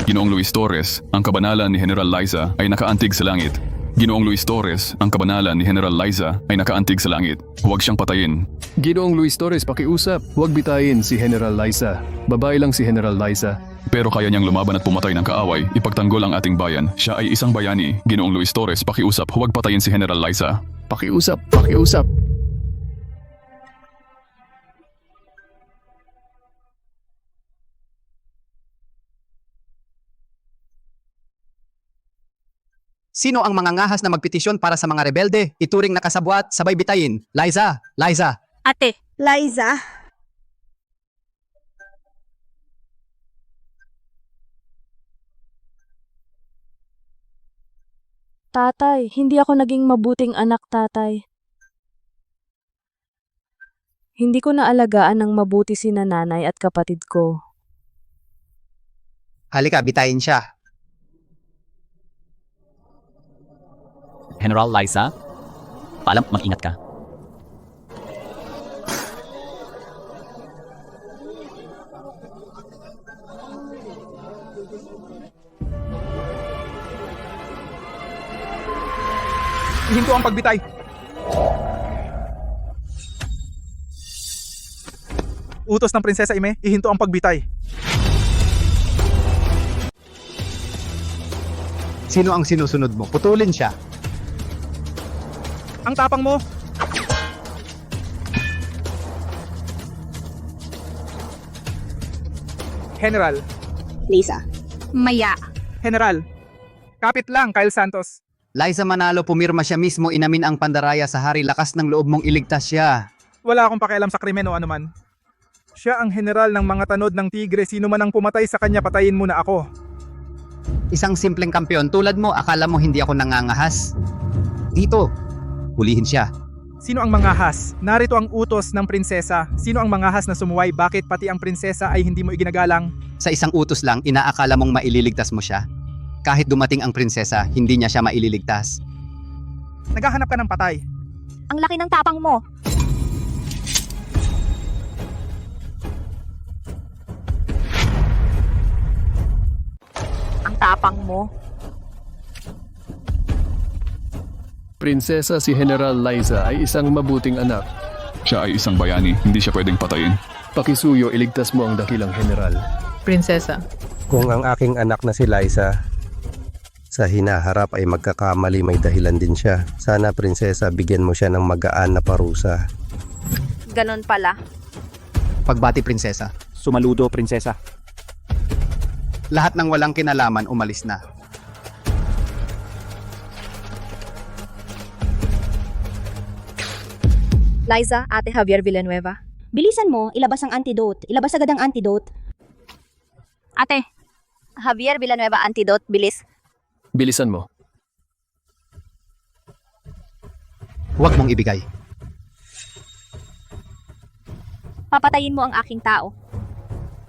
Ginoong Luis Torres, ang kabanalan ni General Liza ay nakaantig sa langit. Ginoong Luis Torres, ang kabanalan ni General Liza ay nakaantig sa langit. Huwag siyang patayin. Ginoong Luis Torres, pakiusap. Huwag bitayin si General Liza. Babae lang si General Liza. Pero kaya niyang lumaban at pumatay ng kaaway, ipagtanggol ang ating bayan. Siya ay isang bayani. Ginoong Luis Torres, pakiusap, huwag patayin si General Liza. Pakiusap, pakiusap. Sino ang mga ngahas na magpetisyon para sa mga rebelde? Ituring na kasabwat, sabay bitayin. Liza! Liza! ate, Liza? Tatay, hindi ako naging mabuting anak, tatay. Hindi ko naalagaan ng mabuti sina nanay at kapatid ko. Halika, bitayin siya. General Liza, paalam, mag-ingat ka. Ihinto ang pagbitay. Utos ng Prinsesa Ime, ihinto ang pagbitay. Sino ang sinusunod mo? Putulin siya. Ang tapang mo. General. Liza? Maya. General. Kapit lang, Kyle Santos. Liza Manalo, pumirma siya mismo, inamin ang pandaraya sa hari. Lakas ng loob mong iligtas siya. Wala akong pakialam sa krimen o anuman. Siya ang general ng mga tanod ng tigre. Sino man ang pumatay sa kanya, patayin muna ako. Isang simpleng kampeon tulad mo, akala mo hindi ako nangangahas? Dito, hulihin siya. Sino ang mangahas? Narito ang utos ng prinsesa. Sino ang mangahas na sumuway? Bakit pati ang prinsesa ay hindi mo iginagalang? Sa isang utos lang, inaakala mong maililigtas mo siya? Kahit dumating ang prinsesa, hindi niya siya maililigtas. Naghahanap ka ng patay. Ang laki ng tapang mo. Ang tapang mo. Prinsesa si General Liza ay isang mabuting anak. Siya ay isang bayani, hindi siya pwedeng patayin. Pakisuyo, iligtas mo ang dakilang general. Prinsesa. Kung ang aking anak na si Liza sa hinaharap ay magkakamali, may dahilan din siya. Sana, prinsesa, bigyan mo siya ng magaan na parusa. Ganon pala. Pagbati, prinsesa. Sumaludo, prinsesa. Lahat ng walang kinalaman umalis na. Liza, Ate Javier Villanueva. Bilisan mo, ilabas ang antidote. Ilabas agad ang antidote. ate, Javier Villanueva antidote, bilis. Bilisan mo. Huwag mong ibigay. Papatayin mo ang aking tao.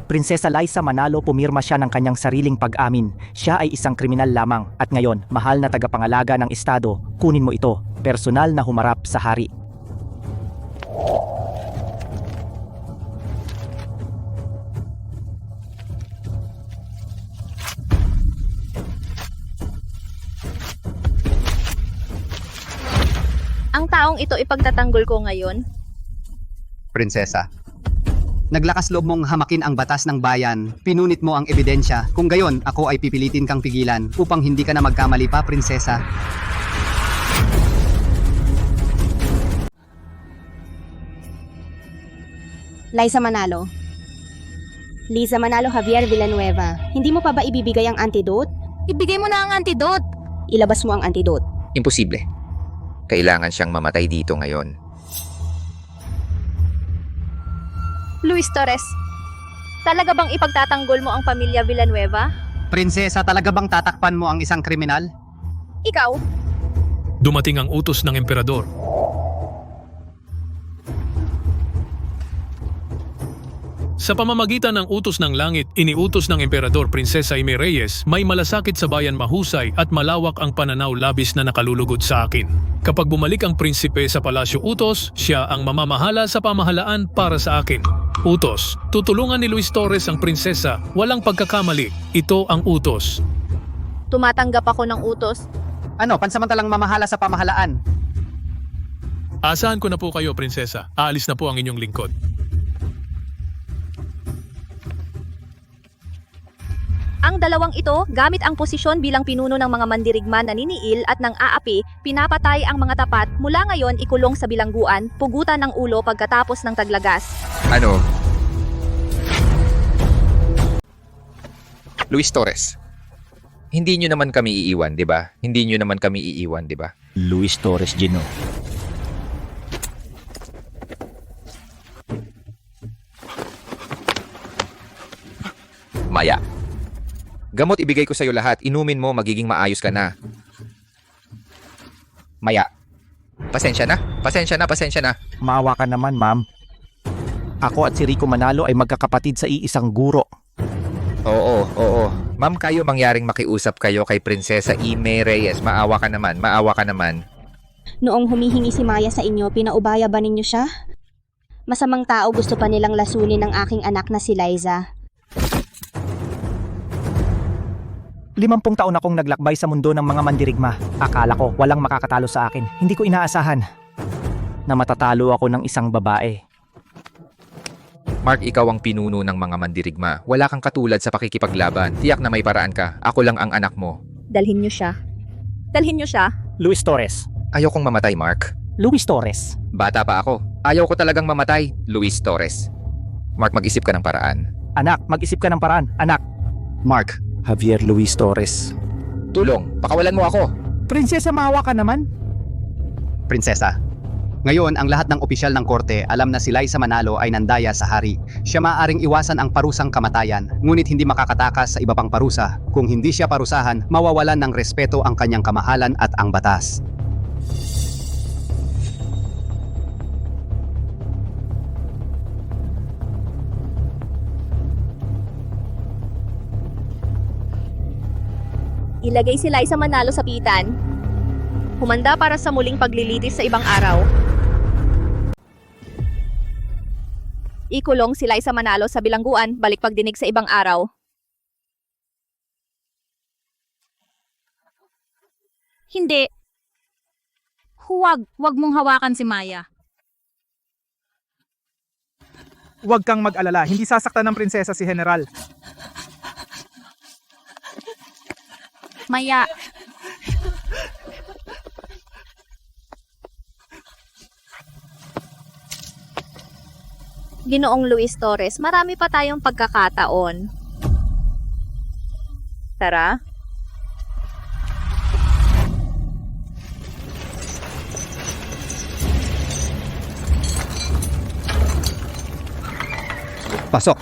Prinsesa Liza Manalo, pumirma siya ng kanyang sariling pag-amin. Siya ay isang kriminal lamang at ngayon, mahal na tagapangalaga ng estado, kunin mo ito, personal na humarap sa hari. Ang taong ito ipagtatanggol ko ngayon. Prinsesa. Naglakas loob mong hamakin ang batas ng bayan, pinunit mo ang ebidensya, kung gayon ako ay pipilitin kang pigilan upang hindi ka na magkamali pa, prinsesa. Liza Manalo. Liza Manalo Javier Villanueva, hindi mo pa ba ibibigay ang antidote? Ibigay mo na ang antidote. Ilabas mo ang antidote. Imposible. Kailangan siyang mamatay dito ngayon. Luis Torres, talaga bang ipagtatanggol mo ang pamilya Villanueva? Prinsesa, talaga bang tatakpan mo ang isang kriminal? Ikaw? Dumating ang utos ng emperador. Sa pamamagitan ng utos ng langit, iniutos ng Emperador Prinsesa Ime Reyes, may malasakit sa bayan mahusay at malawak ang pananaw labis na nakalulugod sa akin. Kapag bumalik ang prinsipe sa palasyo utos, siya ang mamamahala sa pamahalaan para sa akin. Utos, tutulungan ni Luis Torres ang prinsesa, walang pagkakamali. Ito ang utos. Tumatanggap ako ng utos. Ano, pansamantalang mamahala sa pamahalaan? Asahan ko na po kayo, prinsesa. Aalis na po ang inyong lingkod. Ang dalawang ito, gamit ang posisyon bilang pinuno ng mga mandirigma na niniil at ng aapi, pinapatay ang mga tapat, mula ngayon ikulong sa bilangguan, pugutan ng ulo pagkatapos ng taglagas. Ano? Luis Torres. Hindi nyo naman kami iiwan, di ba? Hindi nyo naman kami iiwan, di ba? Luis Torres, Gino. Maya. Gamot ibigay ko sa'yo lahat. Inumin mo, magiging maayos ka na. Maya. Pasensya na. Pasensya na. Pasensya na. Maawa ka naman, ma'am. Ako at si Rico Manalo ay magkakapatid sa iisang guro. Oo. Ma'am, kayo mangyaring makiusap kayo kay Prinsesa Ime Reyes. Maawa ka naman. Maawa ka naman. Noong humihingi si Maya sa inyo, pinaubaya ba ninyo siya? Masamang tao, gusto pa nilang lasunin ng aking anak na si Liza. 50 taon akong naglakbay sa mundo ng mga mandirigma. Akala ko walang makakatalo sa akin. Hindi ko inaasahan na matatalo ako ng isang babae. Mark, ikaw ang pinuno ng mga mandirigma. Wala kang katulad sa pakikipaglaban. Tiyak na may paraan ka. Ako lang ang anak mo. Dalhin niyo siya. Dalhin niyo siya. Luis Torres. Ayaw kong mamatay, Mark. Luis Torres. Bata pa ako. Ayaw ko talagang mamatay, Luis Torres. Mark, mag-isip ka ng paraan. Anak, mag-isip ka ng paraan. Anak. Mark. Javier Luis Torres. Tulong, pakawalan mo ako. Prinsesa, maawa ka naman. Prinsesa. Ngayon, ang lahat ng opisyal ng korte alam na si Liza Manalo ay nandaya sa hari. Siya maaaring iwasan ang parusang kamatayan, ngunit hindi makakatakas sa iba pang parusa. Kung hindi siya parusahan, mawawalan ng respeto ang kanyang kamahalan at ang batas. Ilagay si Liza Manalo sa pitan. Humanda para sa muling paglilitis sa ibang araw. Ikulong si Liza Manalo sa bilangguan, balik pagdinig sa ibang araw. Hindi. Huwag mong hawakan si Maya. Huwag kang mag-alala, hindi sasaktan ng prinsesa si General. Maya. Ginoong Luis Torres, marami pa tayong pagkakataon. Tara. Pasok.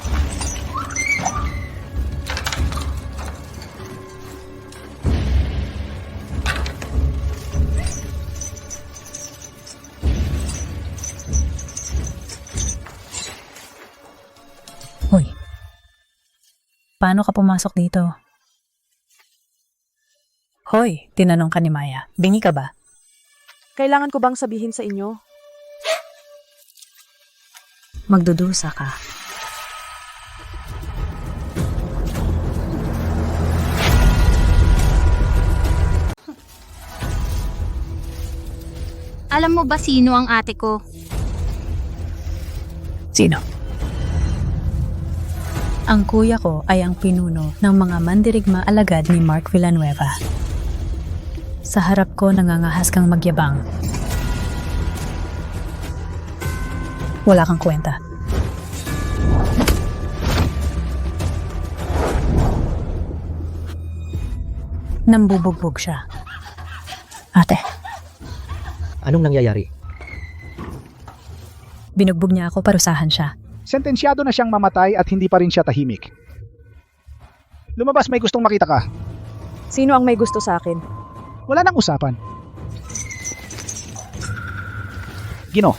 Hoy, paano ka pumasok dito? Hoy, tinanong ka ni Maya. Bingi ka ba? Kailangan ko bang sabihin sa inyo? Magdudusa ka. Alam mo ba sino ang ate ko? Sino? Ang kuya ko ay ang pinuno ng mga mandirigma alagad ni Mark Villanueva. Sa harap ko nangangahas kang magyabang. Wala kang kwenta. Nambubugbog siya. Ate. Anong nangyayari? Binugbog niya ako, parusahan siya. Sentensyado na siyang mamatay at hindi pa rin siya tahimik. Lumabas, may gustong makita ka. Sino ang may gusto sa akin? Wala nang usapan. Gino.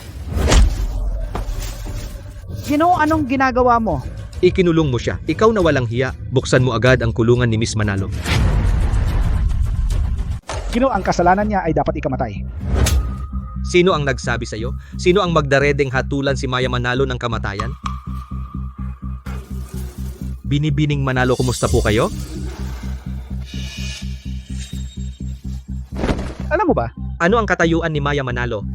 Ginoong, anong ginagawa mo? Ikinulong mo siya. Ikaw na walang hiya. Buksan mo agad ang kulungan ni Miss Manalo. Ginoo, ang kasalanan niya ay dapat ikamatay. Sino ang nagsabi sa'yo? Sino ang magdaredeng hatulan si Maya Manalo ng kamatayan? Binibining Manalo, kumusta po kayo? Alam mo ba? Ano ang katayuan ni Maya Manalo?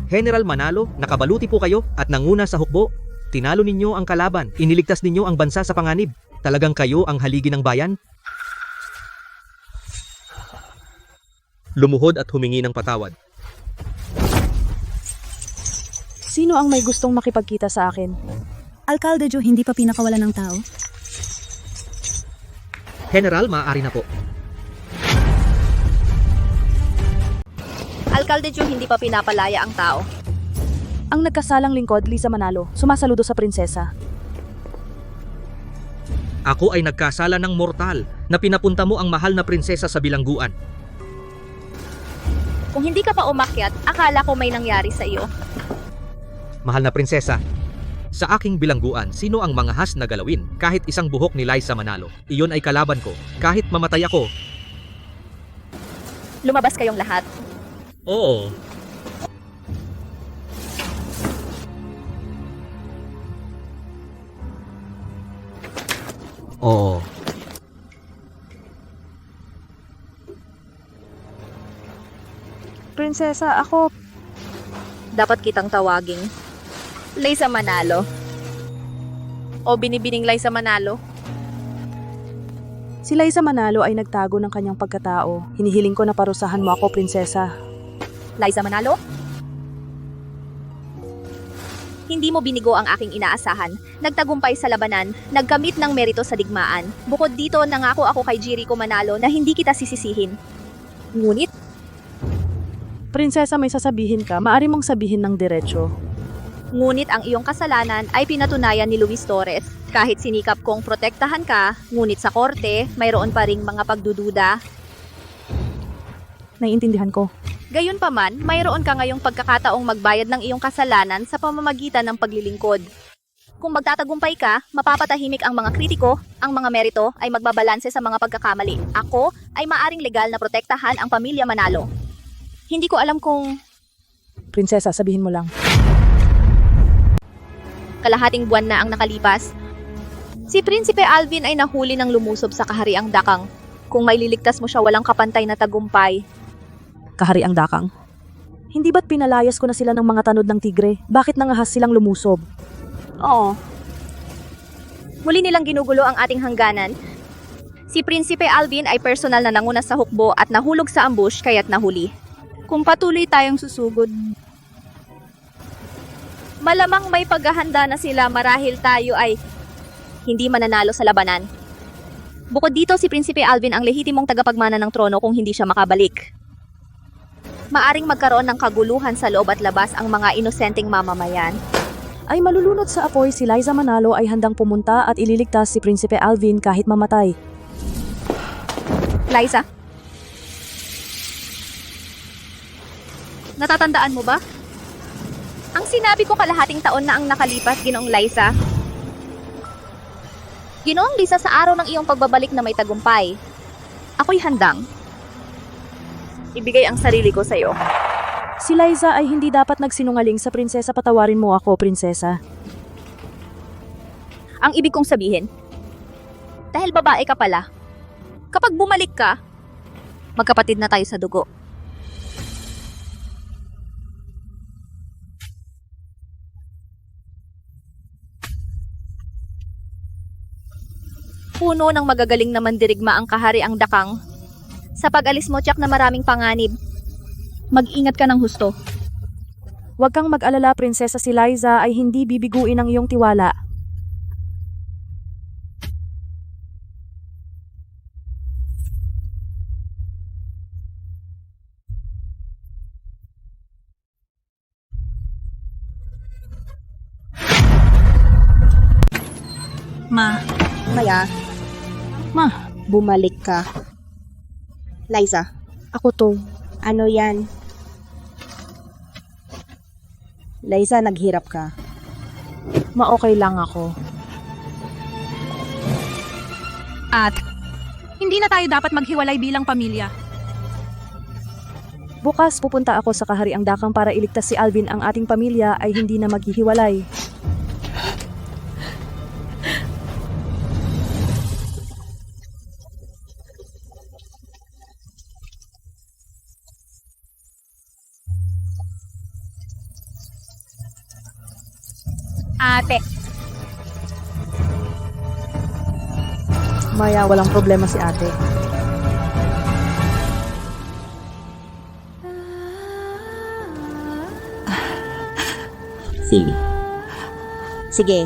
General Manalo, nakabaluti po kayo at nanguna sa hukbo. Tinalo ninyo ang kalaban. Iniligtas ninyo ang bansa sa panganib. Talagang kayo ang haligi ng bayan? Lumuhod at humingi ng patawad. Sino ang may gustong makipagkita sa akin? Alcalde Joe, hindi pa pinakawalan ng tao? General, maaari na po. Alcalde Joe, hindi pa pinapalaya ang tao. Ang nagkasalang lingkod, Liza Manalo, sumasaludo sa prinsesa. Ako ay nagkasala ng mortal na pinapunta mo ang mahal na prinsesa sa bilangguan. Kung hindi ka pa umakyat, akala ko may nangyari sa iyo. Mahal na prinsesa, sa aking bilangguan, sino ang mangahas na galawin kahit isang buhok ni Liza Manalo? Iyon ay kalaban ko, kahit mamatay ako. Lumabas kayong lahat. Oo. Oo. Prinsesa, ako... Dapat kitang tawaging Liza Manalo. O binibining Liza Manalo. Si Liza Manalo ay nagtago ng kanyang pagkatao. Hinihiling ko na parusahan mo ako, prinsesa. Liza Manalo? Hindi mo binigo ang aking inaasahan. Nagtagumpay sa labanan, nagkamit ng merito sa digmaan. Bukod dito, nangako ako kay Jericho Manalo na hindi kita sisisihin. Ngunit, Prinsesa, may sasabihin ka, maari mong sabihin ng diretsyo. Ngunit ang iyong kasalanan ay pinatunayan ni Luis Torres. Kahit sinikap kong protektahan ka, ngunit sa korte, mayroon pa ring mga pagdududa. Naiintindihan ko. Gayunpaman, mayroon ka ngayong pagkakataong magbayad ng iyong kasalanan sa pamamagitan ng paglilingkod. Kung magtatagumpay ka, mapapatahimik ang mga kritiko, ang mga merito ay magbabalanse sa mga pagkakamali. Ako ay maaring legal na protektahan ang pamilya Manalo. Hindi ko alam kung Prinsesa, sabihin mo lang. kalahating buwan na ang nakalipas. Si Prinsipe Alvin ay nahuli ng lumusob sa kahariang Dakang. Kung may liligtas mo siya, walang kapantay na tagumpay. Kahariang Dakang? Hindi ba't pinalayas ko na sila ng mga tanod ng tigre? Bakit nangahas silang lumusob? Oo. Muli nilang ginugulo ang ating hangganan. Si Prinsipe Alvin ay personal na nanguna sa hukbo at nahulog sa ambush kaya't nahuli. Kung patuloy tayong susugod, malamang may paghahanda na sila marahil tayo ay hindi mananalo sa labanan. Bukod dito, si Prinsipe Alvin ang lehitimong tagapagmana ng trono kung hindi siya makabalik. Maaring magkaroon ng kaguluhan sa loob at labas ang mga inosenteng mamamayan. Ay malulunod sa apoy, si Liza Manalo ay handang pumunta at ililigtas si Prinsipe Alvin kahit mamatay. Liza? Natatandaan mo ba? Ang sinabi ko kalahating taon na ang nakalipas, Ginoong Liza. Ginoong Liza, sa araw ng iyong pagbabalik na may tagumpay, ako'y handang ibigay ang sarili ko sa'yo. Si Liza ay hindi dapat nagsinungaling sa prinsesa. Patawarin mo ako, prinsesa. Ang ibig kong sabihin, dahil babae ka pala, kapag bumalik ka, magkapatid na tayo sa dugo. Puno ng magagaling na mandirigma ang kahariang Dakang. Sa pag-alis mo, tiyak na maraming panganib. Mag-ingat ka ng husto. Huwag kang mag-alala, prinsesa. Si Liza ay hindi bibiguin ang iyong tiwala. Ma. Maya. Ma. Bumalik ka. Liza. Ako to. Ano yan? Liza, naghirap ka. Ma-okay lang ako. At hindi na tayo dapat maghiwalay bilang pamilya. Bukas pupunta ako sa kahariang dakang para iligtas si Alvin. Ang ating pamilya ay hindi na maghihiwalay. Ate, Maya, walang problema si ate. Sige. Sige.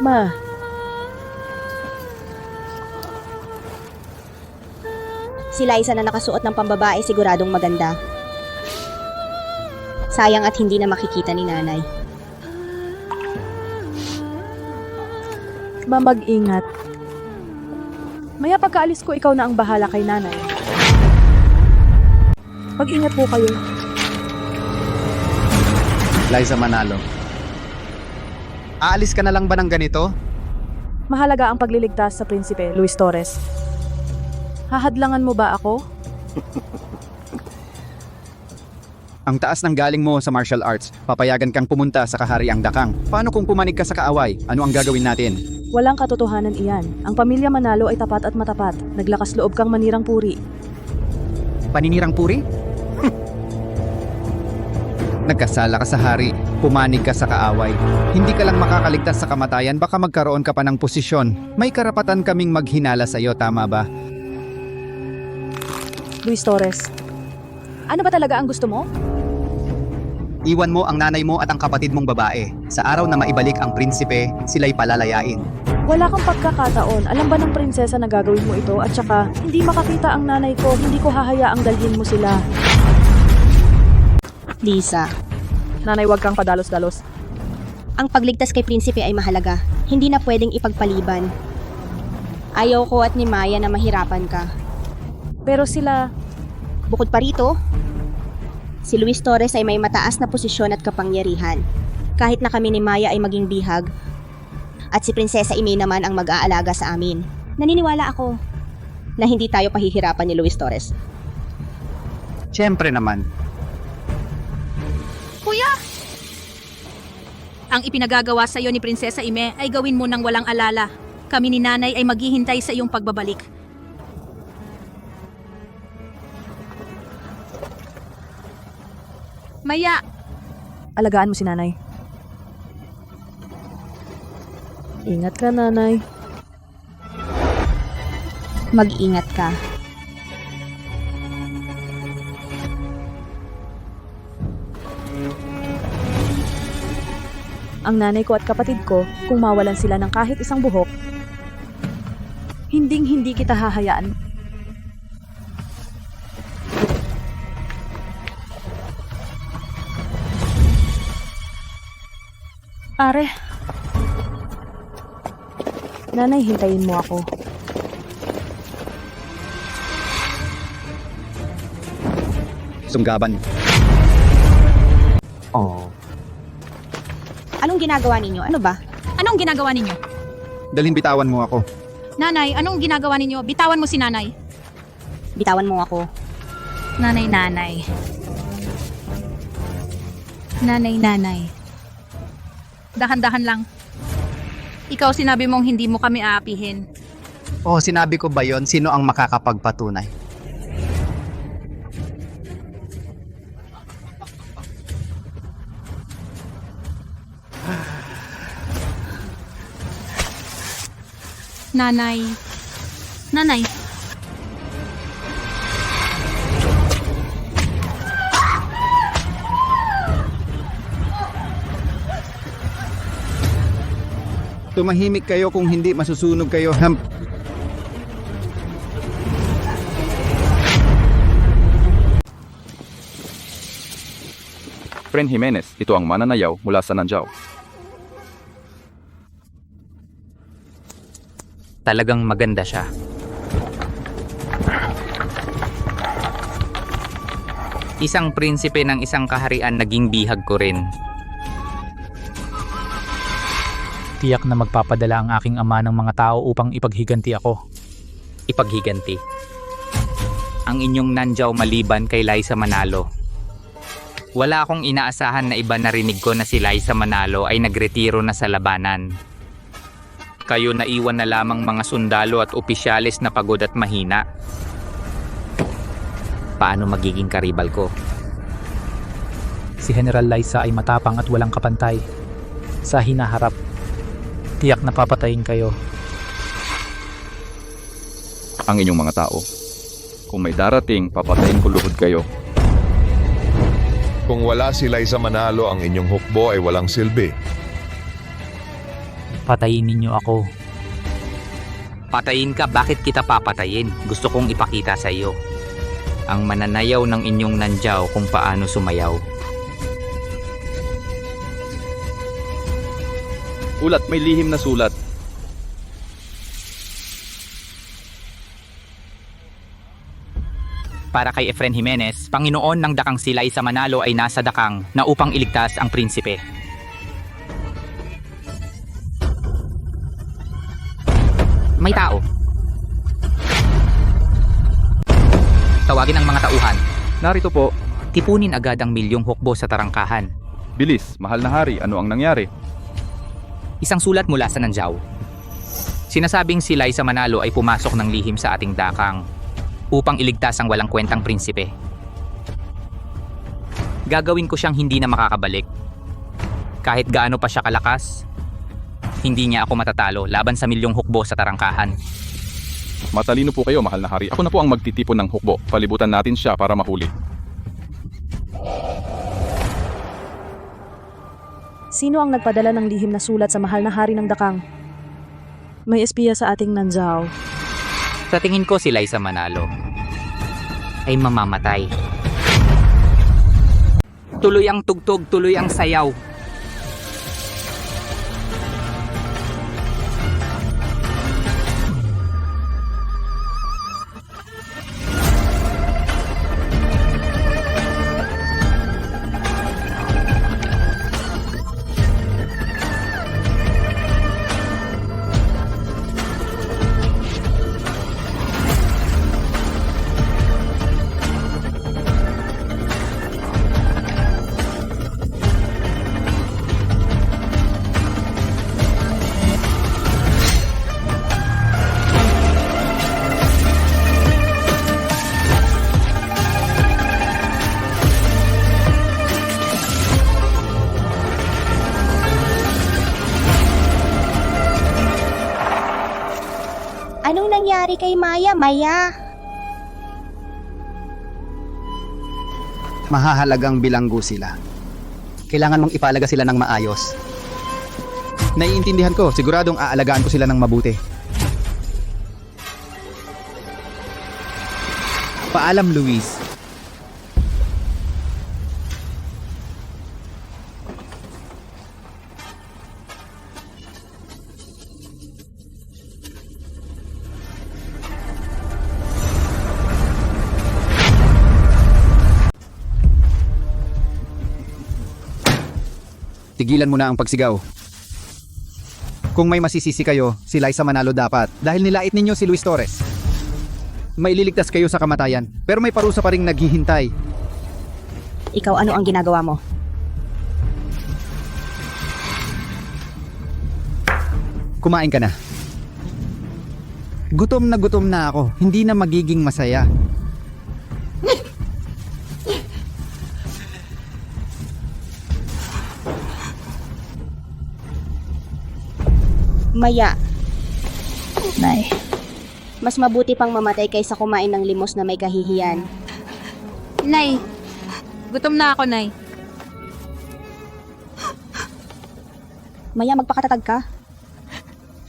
Ma, Si Liza na nakasuot ng pambabae siguradong maganda. Sayang at hindi na makikita ni nanay. ma, mag-ingat. Maya, pagkaalis ko, ikaw na ang bahala kay nanay. Mag-ingat po kayo. Liza Manalo. Aalis ka na lang ba ng ganito? Mahalaga ang pagliligtas sa Prinsipe Luis Torres. Hahadlangan mo ba ako? Ang taas ng galing mo sa martial arts, papayagan kang pumunta sa kahariang dakang. Paano kung pumanig ka sa kaaway? Ano ang gagawin natin? Walang katotohanan iyan. Ang pamilya Manalo ay tapat at matapat. Naglakas loob kang manirang puri. Paninirang puri? Nagkasala ka sa hari, pumanig ka sa kaaway. Hindi ka lang makakaligtas sa kamatayan, baka magkaroon ka pa ng posisyon. May karapatan kaming maghinala sa iyo, tama ba? Luis Torres, ano ba talaga ang gusto mo? Iwan mo ang nanay mo at ang kapatid mong babae. Sa araw na maibalik ang prinsipe, sila'y palalayain. Wala kang pagkakataon. Alam ba ng prinsesa na gagawin mo ito? At saka, hindi makakita ang nanay ko. Hindi ko hahayaang dalhin mo sila. Lisa, Nanay, wag kang padalos-dalos. ang pagligtas kay prinsipe ay mahalaga. Hindi na pwedeng ipagpaliban. Ayaw ko at ni Maya na mahirapan ka. Pero sila... Bukod pa rito, si Luis Torres ay may mataas na posisyon at kapangyarihan. Kahit na kami ni Maya ay maging bihag, at si Prinsesa Ime naman ang mag-aalaga sa amin. Naniniwala ako na hindi tayo pahihirapan ni Luis Torres. Siyempre naman. Kuya! Ang ipinagagawa sa iyo ni Prinsesa Ime ay gawin mo nang walang alala. Kami ni nanay ay maghihintay sa iyong pagbabalik. Maya! Alagaan mo si nanay. Ingat ka, nanay. Mag-ingat ka. Ang nanay ko at kapatid ko, kung mawalan sila ng kahit isang buhok, hindi kita hahayaan. Pare. Nanay, hintayin mo ako. Sunggaban. Oh. Anong ginagawa ninyo? Ano ba? Anong ginagawa ninyo? Dalhin bitawan mo ako. Nanay, anong ginagawa ninyo? Bitawan mo si nanay. Bitawan mo ako. Nanay. Nanay. Dahan-dahan lang. Ikaw sinabi mong hindi mo kami aapihin. Oh, sinabi ko ba yon? Sino ang makakapagpatunay? Nanay. Tumahimik kayo kung hindi masusunog kayo. Fren Jimenez, ito ang mananayaw mula sa Nanjao. Talagang maganda siya. Isang prinsipe ng isang kaharian naging bihag ko rin. Tiyak na magpapadala ang aking ama ng mga tao upang ipaghiganti ako. Ipaghiganti. Ang inyong nandiyaw maliban kay Liza Manalo. Wala akong inaasahan na iba narinig ko na si Liza Manalo ay nagretiro na sa labanan. Kayo naiwan na lamang mga sundalo at opisyalis na pagod at mahina. Paano magiging karibal ko? Si General Liza ay matapang at walang kapantay. Sa hinaharap, tiyak na papatayin kayo. Ang inyong mga tao. Kung may darating, papatayin ko luhod kayo. Kung wala si Liza Manalo, ang inyong hukbo ay walang silbi. Patayin ninyo ako. Patayin ka, bakit kita papatayin? Gusto kong ipakita sa iyo. Ang mananayaw ng inyong nandiyaw kung paano sumayaw. Ulat, may lihim na sulat. Para kay Efren Jimenez, Panginoon ng dakang si Liza Manalo ay nasa dakang na upang iligtas ang prinsipe. May tao. Tawagin ang mga tauhan. Narito po. Tipunin agad ang milyong hukbo sa tarangkahan. Bilis, mahal na hari, ano ang nangyari? Isang sulat mula sa Nandiyaw. Sinasabing si Liza Manalo ay pumasok ng lihim sa ating dakang upang iligtas ang walang kwentang prinsipe. Gagawin ko siyang hindi na makakabalik. Kahit gaano pa siya kalakas, hindi niya ako matatalo laban sa milyong hukbo sa tarangkahan. Matalino po kayo, mahal na hari. Ako na po ang magtitipon ng hukbo. Palibutan natin siya para mahuli. Sino ang nagpadala ng lihim na sulat sa mahal na hari ng dakang? May espiya sa ating Nandiyaw. Sa tingin ko si Liza Manalo ay mamamatay. Tuloy ang tugtog, tuloy ang sayaw. Anong nangyari kay Maya? Maya? Mahahalagang bilanggo sila. Kailangan mong ipalaga sila ng maayos. Naiintindihan ko, siguradong aalagaan ko sila ng mabuti. Paalam, Luis. Tigilan mo na ang pagsigaw. Kung may masisisi kayo, si Liza Manalo dapat dahil nilait ninyo si Luis Torres. Maililigtas kayo sa kamatayan, pero may parusa pa ring naghihintay. Ikaw, ano ang ginagawa mo? Kumain ka na. Gutom na ako, hindi na magiging masaya. Maya, Nay, mas mabuti pang mamatay kaysa kumain ng limos na may kahihiyan. Nay, gutom na ako, Nay. Maya, magpakatatag ka.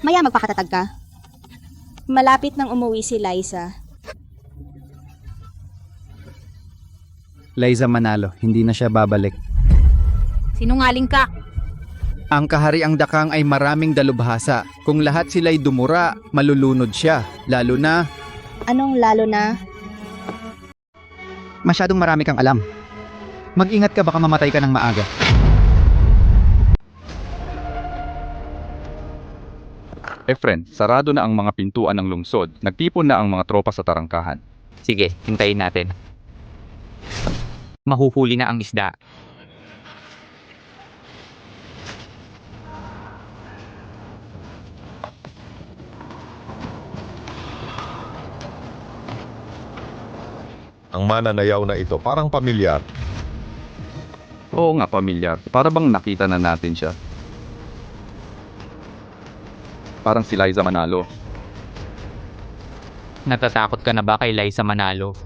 Maya, magpakatatag ka. Malapit nang umuwi si Liza. Liza Manalo, hindi na siya babalik. Sinungaling ka. Ang kahariang dakang ay maraming dalubhasa. Kung lahat sila'y dumura, malulunod siya. Lalo na... Anong lalo na? Masyadong marami kang alam. Mag-ingat ka, baka mamatay ka ng maaga. Efren, sarado na ang mga pintuan ng lungsod. Nagtipon na ang mga tropa sa tarangkahan. Sige, hintayin natin. Mahuhuli na ang isda. Ang mananayaw na ito parang pamilyar. Oo nga, pamilyar. Para bang nakita na natin siya. Parang si Liza Manalo. Natatakot ka na ba kay Liza Manalo?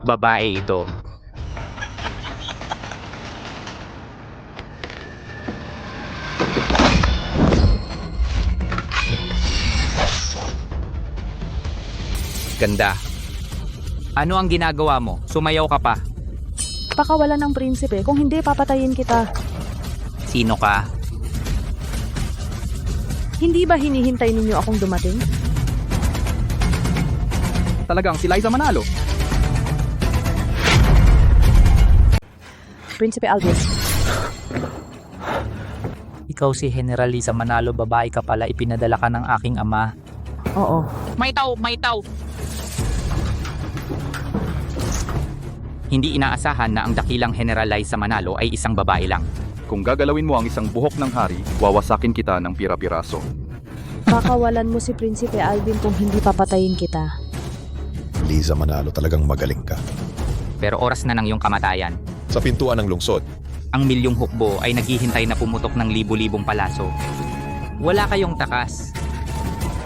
Babae ito. Ganda. Ano ang ginagawa mo? Sumayaw ka pa. Pakawalan ng prinsipe, kung hindi papatayin kita. Sino ka? Hindi ba hinihintay ninyo akong dumating? Talagang si Liza Manalo. Prinsipe Alvin. Ikaw si General Liza Manalo, babae ka pala, ipinadala ka ng aking ama. Oo. May tao! Hindi inaasahan na ang dakilang General Liza Manalo ay isang babae lang. Kung gagalawin mo ang isang buhok ng hari, wawasakin kita ng pira-piraso. Pakawalan mo si Prinsipe Alvin kung hindi papatayin kita. Liza Manalo, talagang magaling ka. Pero oras na ng iyong kamatayan. Sa pintuan ng lungsod. Ang milyong hukbo ay naghihintay na pumutok ng libu-libong palaso. Wala kayong takas.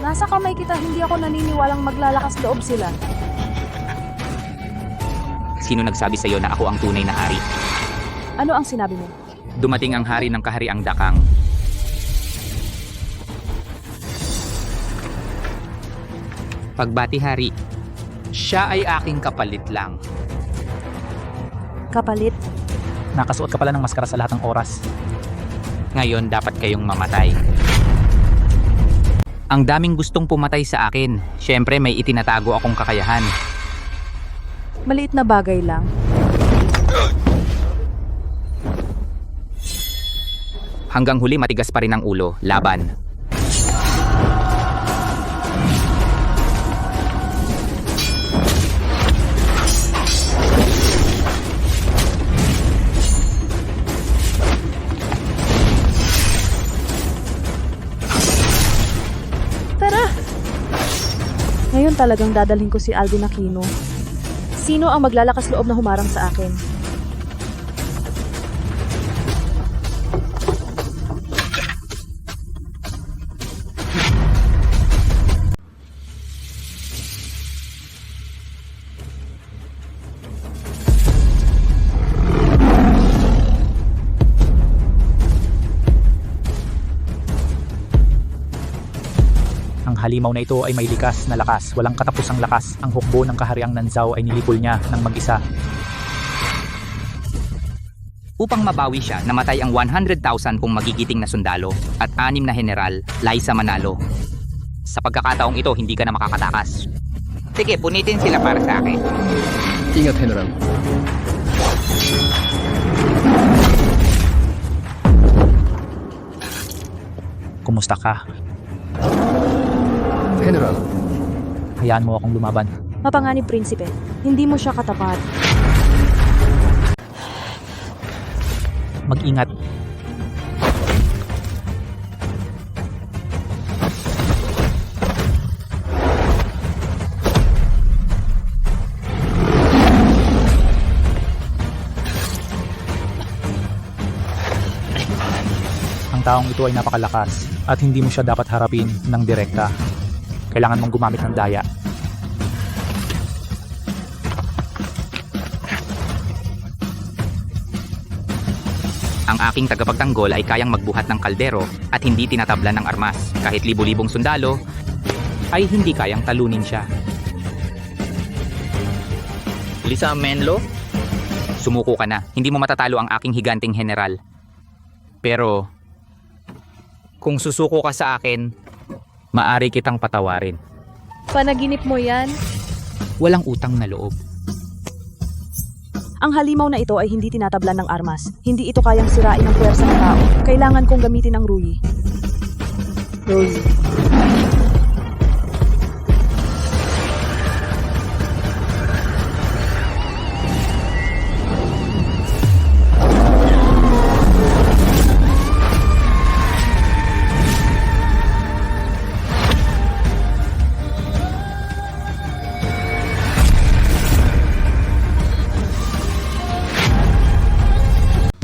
Nasa kamay kita, hindi ako naniniwalang maglalakas loob sila. Sino nagsabi sa iyo na ako ang tunay na hari? Ano ang sinabi mo? Dumating ang hari ng kahariang Dakang. Pagbati hari, siya ay aking kapalit lang. Kapalit? Nakasuot ka pala ng maskara sa lahat ng oras. Ngayon dapat kayong mamatay. Ang daming gustong pumatay sa akin. Siyempre may itinatago akong kakayahan. Maliit na bagay lang. Hanggang huli matigas pa rin ang ulo. Laban. Tara! Ngayon talagang dadalhin ko si Alvin Aquino. Sino ang maglalakas loob na humarang sa akin? Ang halimaw na ito ay may likas na lakas, walang katapusang lakas. Ang hukbo ng kahariang Nanzao ay nilipol niya ng mag-isa. Upang mabawi siya, namatay ang 100,000 kong magigiting na sundalo at 6 na general, Liza Manalo. Sa pagkakataong ito, hindi ka na makakatakas. Sige, punitin sila para sa akin. Ingat, General. Kumusta ka? General. Hayaan mo akong lumaban. Mapanganib, Prinsipe. Hindi mo siya katapat. Mag-ingat. Ang taong ito ay napakalakas at hindi mo siya dapat harapin ng direkta. Kailangan mong gumamit ng daya. Ang aking tagapagtanggol ay kayang magbuhat ng kaldero at hindi tinatablan ng armas. Kahit libu-libong sundalo, ay hindi kayang talunin siya. Lisa Menlo? Sumuko ka na. Hindi mo matatalo ang aking higanting general. Pero, kung susuko ka sa akin, maari kitang patawarin. Panaginip mo yan? Walang utang na loob. Ang halimaw na ito ay hindi tinatablan ng armas. Hindi ito kayang sirain ang puwersa ng tao. Kailangan kong gamitin ang Ruyi. Ruyi.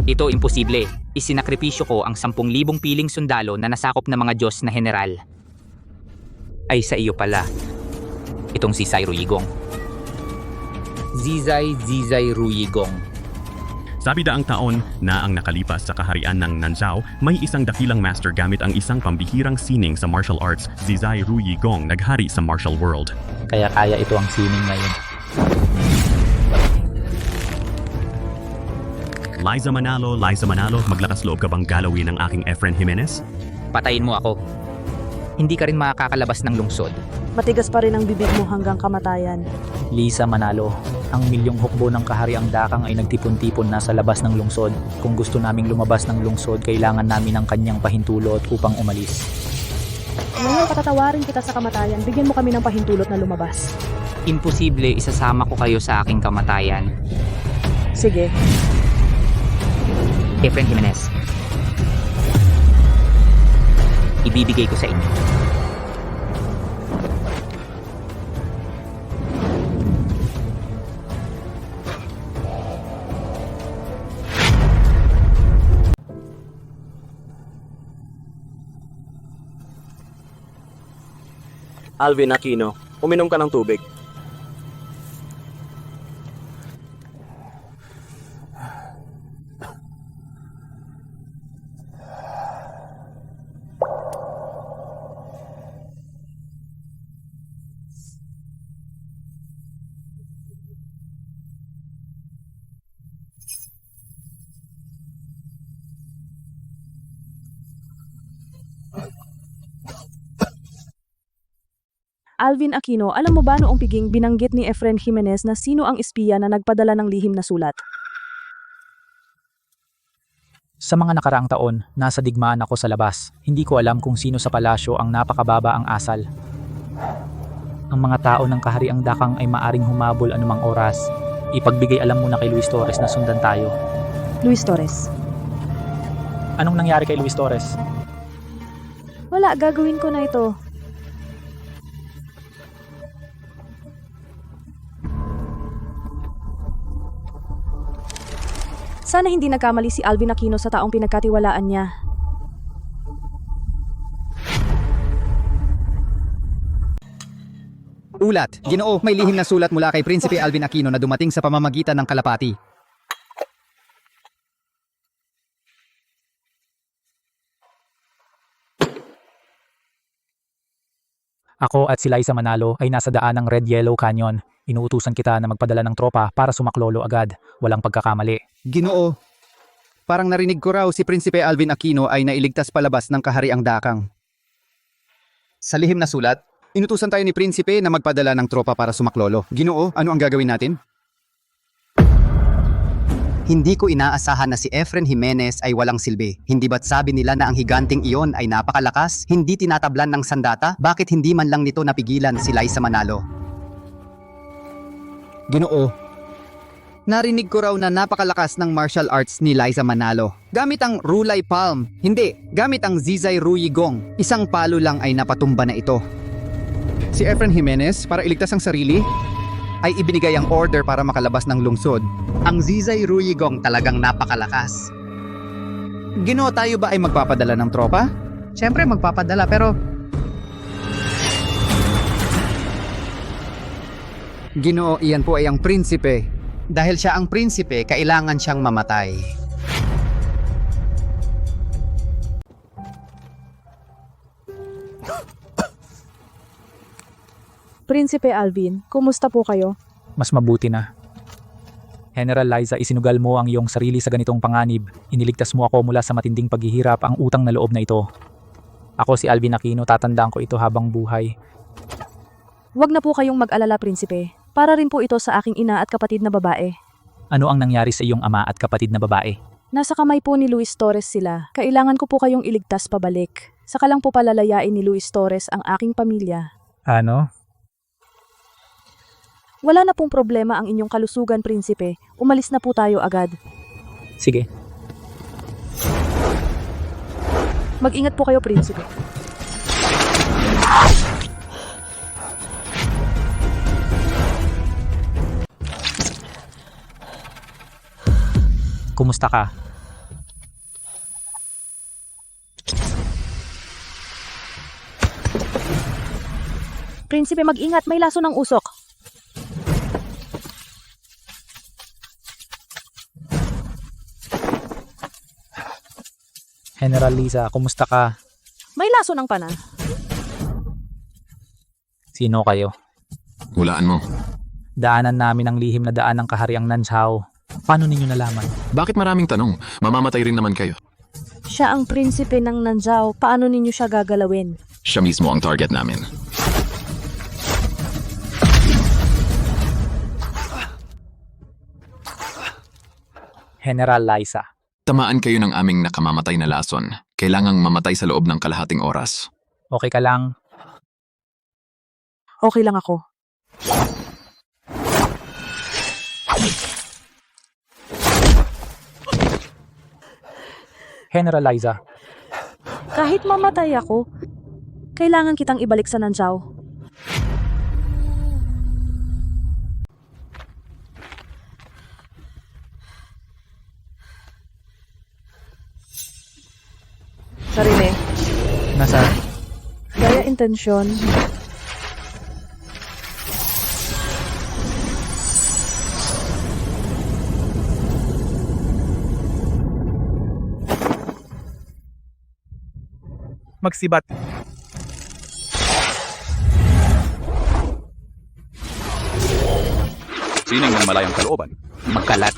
Ito imposible. Isinakripisyo ko ang 10,000 piling sundalo na nasakop ng mga Diyos na general. Ay sa iyo pala. Itong si Zizai Ruyigong. Zizai Ruyigong. Sabi daang taon na ang nakalipas sa kaharian ng Nanzhao, may isang dakilang master gamit ang isang pambihirang sining sa martial arts, Zizai Ruyigong, naghari sa martial world. Kaya kaya ito ang sining ngayon. Liza Manalo, maglakas loob ka bang galawin ang aking Efren Jimenez? Patayin mo ako. Hindi ka rin makakalabas ng lungsod. Matigas pa rin ang bibig mo hanggang kamatayan. Liza Manalo, ang milyong hukbo ng kahariang dakang ay nagtipon-tipon na sa labas ng lungsod. Kung gusto naming lumabas ng lungsod, kailangan namin ng kanyang pahintulot upang umalis. Ngayon patatawarin kita sa kamatayan, bigyan mo kami ng pahintulot na lumabas. Imposible, isasama ko kayo sa aking kamatayan. Sige. Efren Jimenez. Ibibigay ko sa inyo. Alvin Aquino, uminom ka ng tubig. Alvin Aquino, alam mo ba noong piging binanggit ni Efren Jimenez na sino ang espiya na nagpadala ng lihim na sulat? Sa mga nakaraang taon, nasa digmaan ako sa labas. Hindi ko alam kung sino sa palasyo ang napakababa ang asal. Ang mga tao ng kahariang dakang ay maaring humabol anumang oras. Ipagbigay alam muna kay Luis Torres na sundan tayo. Luis Torres. Anong nangyari kay Luis Torres? Wala, gagawin ko na ito. Sana hindi nagkamali si Alvin Aquino sa taong pinagkatiwalaan niya. Ulat, Ginoo, may lihim na sulat mula kay Prinsipe Alvin Aquino na dumating sa pamamagitan ng kalapati. Ako at si Liza Manalo ay nasa daan ng Red Yellow Canyon. Inuutusan kita na magpadala ng tropa para sumaklolo agad. Walang pagkakamali. Ginoo, parang narinig ko raw si Prinsipe Alvin Aquino ay nailigtas palabas ng kahariang dakang. Sa lihim na sulat, inutusan tayo ni Prinsipe na magpadala ng tropa para sumaklolo. Ginoo, ano ang gagawin natin? Hindi ko inaasahan na si Efren Jimenez ay walang silbi. Hindi ba't sabi nila na ang higanting iyon ay napakalakas? Hindi tinatablan ng sandata? Bakit hindi man lang nito napigilan si Liza Manalo? Ginoo, narinig ko raw na napakalakas ng martial arts ni Liza Manalo. Gamit ang Rulay Palm. Hindi, gamit ang Zizai Ruyigong. Isang palo lang ay napatumba na ito. Si Efren Jimenez, para iligtas ang sarili, ay ibinigay ang order para makalabas ng lungsod. Ang Zizai Ruyigong talagang napakalakas. Ginoo, tayo ba ay magpapadala ng tropa? Siyempre magpapadala, pero Ginoo, iyan po ay ang prinsipe. Dahil siya ang prinsipe, kailangan siyang mamatay. Prinsipe Alvin, kumusta po kayo? Mas mabuti na. General Liza, isinugal mo ang iyong sarili sa ganitong panganib. Iniligtas mo ako mula sa matinding paghihirap, ang utang na loob na ito. Ako si Alvin Aquino, tatandaan ko ito habang buhay. Huwag na po kayong mag-alala, Prinsipe. Para rin po ito sa aking ina at kapatid na babae. Ano ang nangyari sa iyong ama at kapatid na babae? Nasa kamay po ni Luis Torres sila. Kailangan ko po kayong iligtas pabalik. Saka lang po palalayain ni Luis Torres ang aking pamilya. Ano? Wala na pong problema ang inyong kalusugan, prinsipe. Umalis na po tayo agad. Sige. Mag-ingat po kayo, prinsipe. Kumusta ka? Prinsipe, mag-ingat. May laso ng usok. General Liza, kumusta ka? May laso ng pana. Sino kayo? Hulaan mo. Daanan namin ang lihim na daan ng kahariang Nanzhao. Paano ninyo nalaman? Bakit maraming tanong? Mamamatay rin naman kayo. Siya ang prinsipe ng Nanzhao. Paano ninyo siya gagalawin? Siya mismo ang target namin. General Liza. Tamaan kayo ng aming nakamamatay na lason. Kailangang mamatay sa loob ng kalahating oras. Okay ka lang? Okay lang ako. General Liza. Kahit mamatay ako, kailangan kitang ibalik sa Nanzhao. Sarili. Nasa? Gaya intensyon. Magsibat. Sining ng malayang kalooban. Magkalat.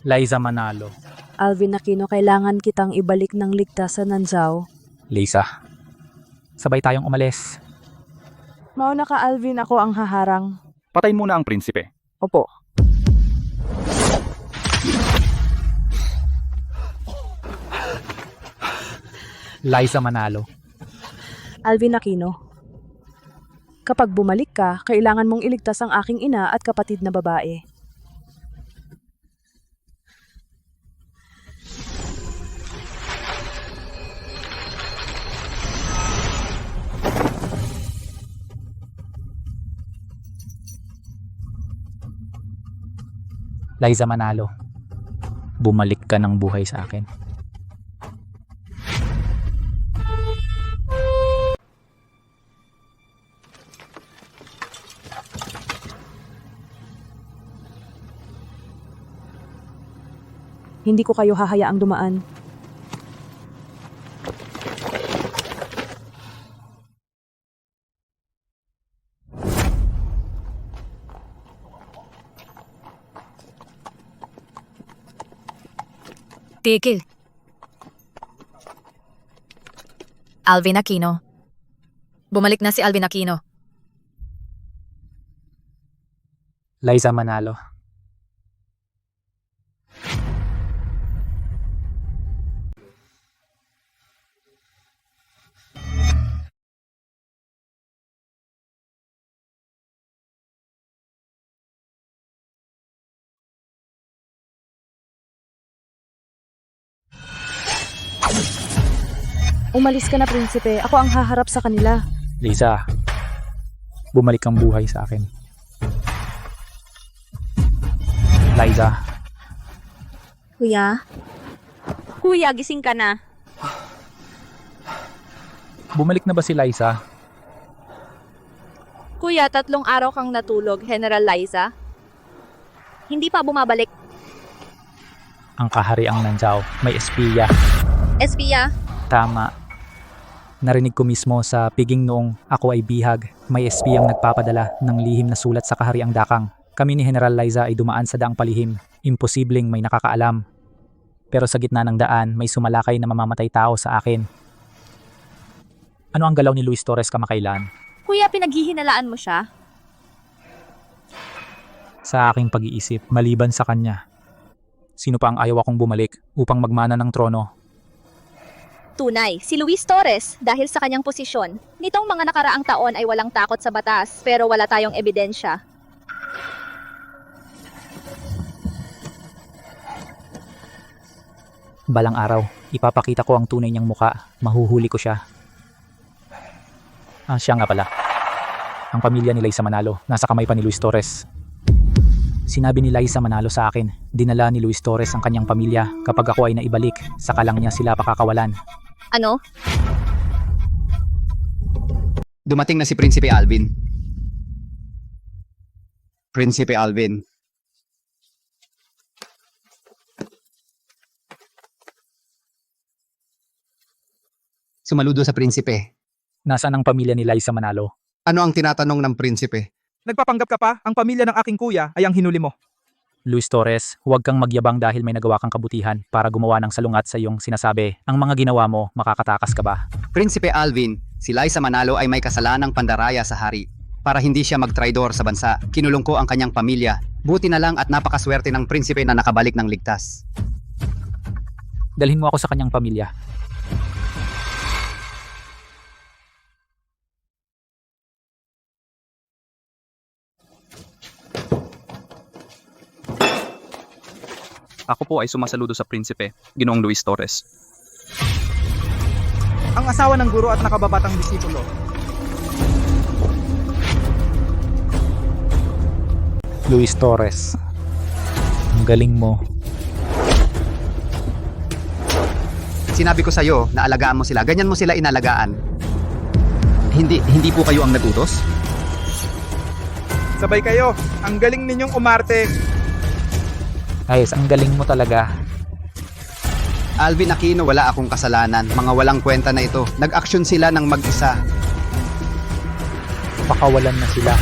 Liza Manalo. Alvin Aquino, kailangan kitang ibalik ng ligtas sa Nanzhao. Liza. Sabay tayong umalis. Mauna ka, Alvin. Ako ang haharang. Patayin muna ang prinsipe. Opo. Liza Manalo. Alvin Aquino. Kapag bumalik ka, kailangan mong iligtas ang aking ina at kapatid na babae. Liza Manalo. Bumalik ka ng buhay sa akin. Hindi ko kayo hahayaang dumaan. Tigil. Alvin Aquino. Bumalik na si Alvin Aquino. Liza Manalo. Umalis ka na, prinsipe. Ako ang haharap sa kanila. Liza. Bumalik ang buhay sa akin. Liza. Kuya? Kuya, gising ka na. Bumalik na ba si Liza? Kuya, 3 araw kang natulog, General Liza. Hindi pa bumabalik. Ang kahariang Nanzhao. May espiya. Espiya? Tama. Narinig ko mismo sa piging noong ako ay bihag. May espiyang nagpapadala ng lihim na sulat sa kahariang dakang. Kami ni General Liza ay dumaan sa daang palihim. Imposibleng may nakakaalam. Pero sa gitna ng daan, may sumalakay na mamamatay tao sa akin. Ano ang galaw ni Luis Torres kamakailan? Kuya, pinaghihinalaan mo siya? Sa aking pag-iisip, maliban sa kanya. Sino pa ang ayaw akong bumalik upang magmana ng trono? Tunay, si Luis Torres, dahil sa kanyang posisyon. Nitong mga nakaraang taon ay walang takot sa batas, pero wala tayong ebidensya. Balang araw, ipapakita ko ang tunay niyang muka. Mahuhuli ko siya. Siya nga pala. Ang pamilya ni Liza Manalo, nasa kamay pa ni Luis Torres. Sinabi ni Liza Manalo sa akin, dinala ni Luis Torres ang kanyang pamilya. Kapag ako ay naibalik, saka lang niya sila pakakawalan. Ano? Dumating na si Prinsipe Alvin. Prinsipe Alvin. Sumaludo sa prinsipe. Nasaan ang pamilya ni Liza Manalo? Ano ang tinatanong ng prinsipe? Nagpapanggap ka pa, ang pamilya ng aking kuya ay ang hinuli mo. Luis Torres, huwag kang magyabang dahil may nagawa kang kabutihan para gumawa ng salungat sa iyong sinasabi. Ang mga ginawa mo, makakatakas ka ba? Prinsipe Alvin, si Liza Manalo ay may kasalanang pandaraya sa hari. Para hindi siya magtraidor sa bansa, kinulong ko ang kanyang pamilya. Buti na lang at napakaswerte ng prinsipe na nakabalik ng ligtas. Dalhin mo ako sa kanyang pamilya. Ako po ay sumasaludo sa prinsipe, Ginoong Luis Torres. Ang asawa ng guro at nakababatang disipulo. Luis Torres. Ang galing mo. Sinabi ko sa'yo na alagaan mo sila. Ganyan mo sila inalagaan. Hindi po kayo ang nagutos? Sabay kayo, ang galing ninyong umarte. Ayos, ang galing mo talaga. Alvin Aquino, wala akong kasalanan. Mga walang kwenta na ito. Nag-aksyon sila ng mag-isa. Pakawalan na sila.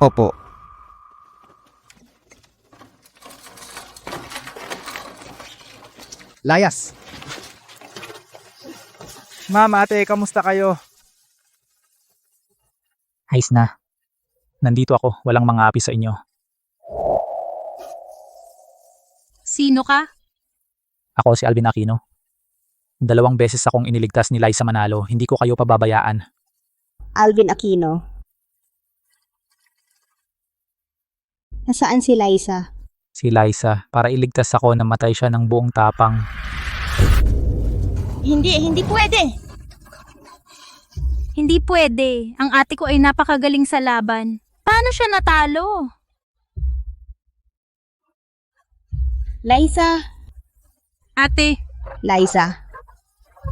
Opo. Layas. Ma'am, ate, kamusta kayo? Ayos na. Nandito ako, walang mga api sa inyo. Sino ka? Ako si Alvin Aquino. 2 beses akong iniligtas ni Liza Manalo, hindi ko kayo pababayaan. Alvin Aquino. Nasaan si Liza? Si Liza, para iligtas ako na matay siya ng buong tapang. Hindi pwede. Hindi pwede. Ang ate ko ay napakagaling sa laban. Paano siya natalo? Liza. Ate. Liza.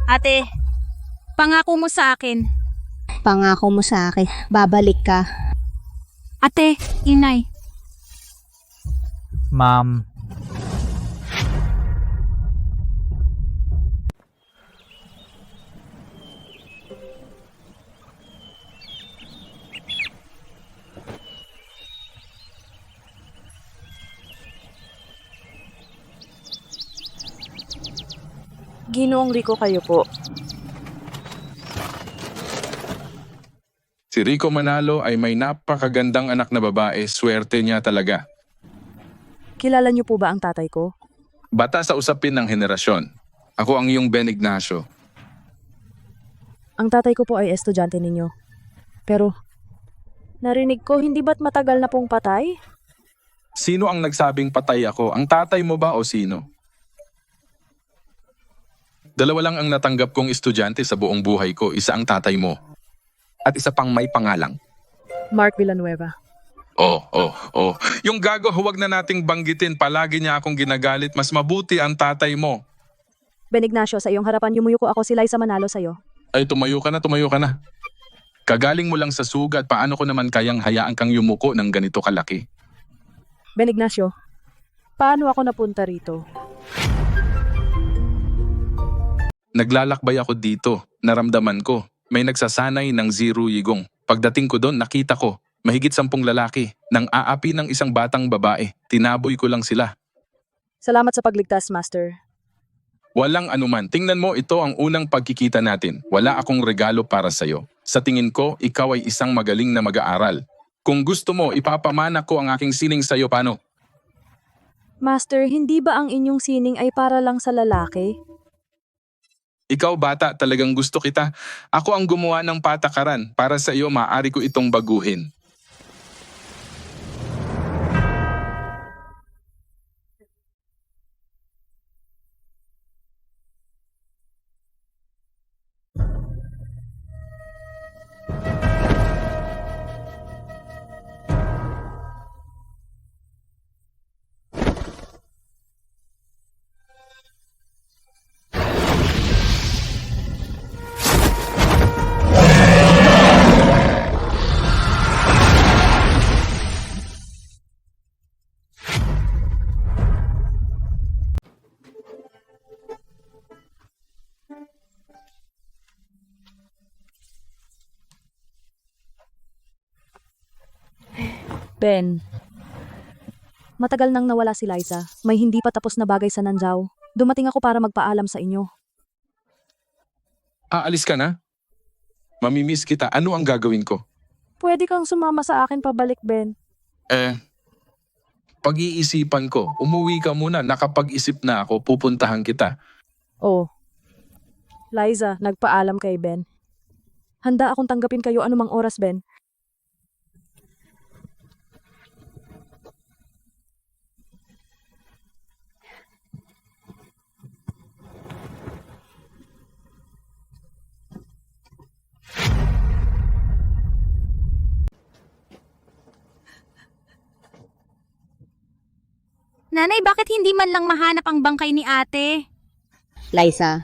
Ate. Pangako mo sa akin. Pangako mo sa akin, babalik ka. Ate, inay. Ma'am. Ginoong Rico, kayo po. Si Rico Manalo ay may napakagandang anak na babae, swerte niya talaga. Kilala niyo po ba ang tatay ko? Bata sa usapin ng henerasyon. Ako ang iyong Ben Ignacio. Ang tatay ko po ay estudyante ninyo. Pero, narinig ko, hindi ba't matagal na pong patay? Sino ang nagsabing patay ako? Ang tatay mo ba o sino? 2 lang ang natanggap kong estudyante sa buong buhay ko. Isa ang tatay mo. At isa pang may pangalang. Mark Villanueva. Oh. Yung gago, huwag na nating banggitin. Palagi niya akong ginagalit. Mas mabuti ang tatay mo. Ben Ignacio, sa iyong harapan yumuyuko ako si Liza Manalo sa'yo. Ay, tumayo ka na. Kagaling mo lang sa sugat. Paano ko naman kayang hayaan kang yumuko ng ganito kalaki? Ben Ignacio, paano ako napunta rito? Naglalakbay ako dito. Naramdaman ko. May nagsasanay ng Ziru Yigong. Pagdating ko doon, nakita ko. Mahigit 10 lalaki. Nang aapi ng isang batang babae. Tinaboy ko lang sila. Salamat sa pagligtas, Master. Walang anuman. Tingnan mo, ito ang unang pagkikita natin. Wala akong regalo para sa'yo. Sa tingin ko, ikaw ay isang magaling na mag-aaral. Kung gusto mo, ipapamana ko ang aking sining sa'yo. Paano? Master, hindi ba ang inyong sining ay para lang sa lalaki? Ikaw bata, talagang gusto kita. Ako ang gumawa ng patakaran. Para sa iyo, maaari ko itong baguhin. Ben, matagal nang nawala si Liza. May hindi pa tapos na bagay sa Nanzao. Dumating ako para magpaalam sa inyo. Aalis ka na? Mamimiss kita. Ano ang gagawin ko? Pwede kang sumama sa akin pabalik, Ben. Pag-iisipan ko. Umuwi ka muna. Nakapag-isip na ako. Pupuntahan kita. Oh, Liza, nagpaalam kay Ben. Handa akong tanggapin kayo anumang oras, Ben. Nanay, bakit hindi man lang mahanap ang bangkay ni ate? Liza,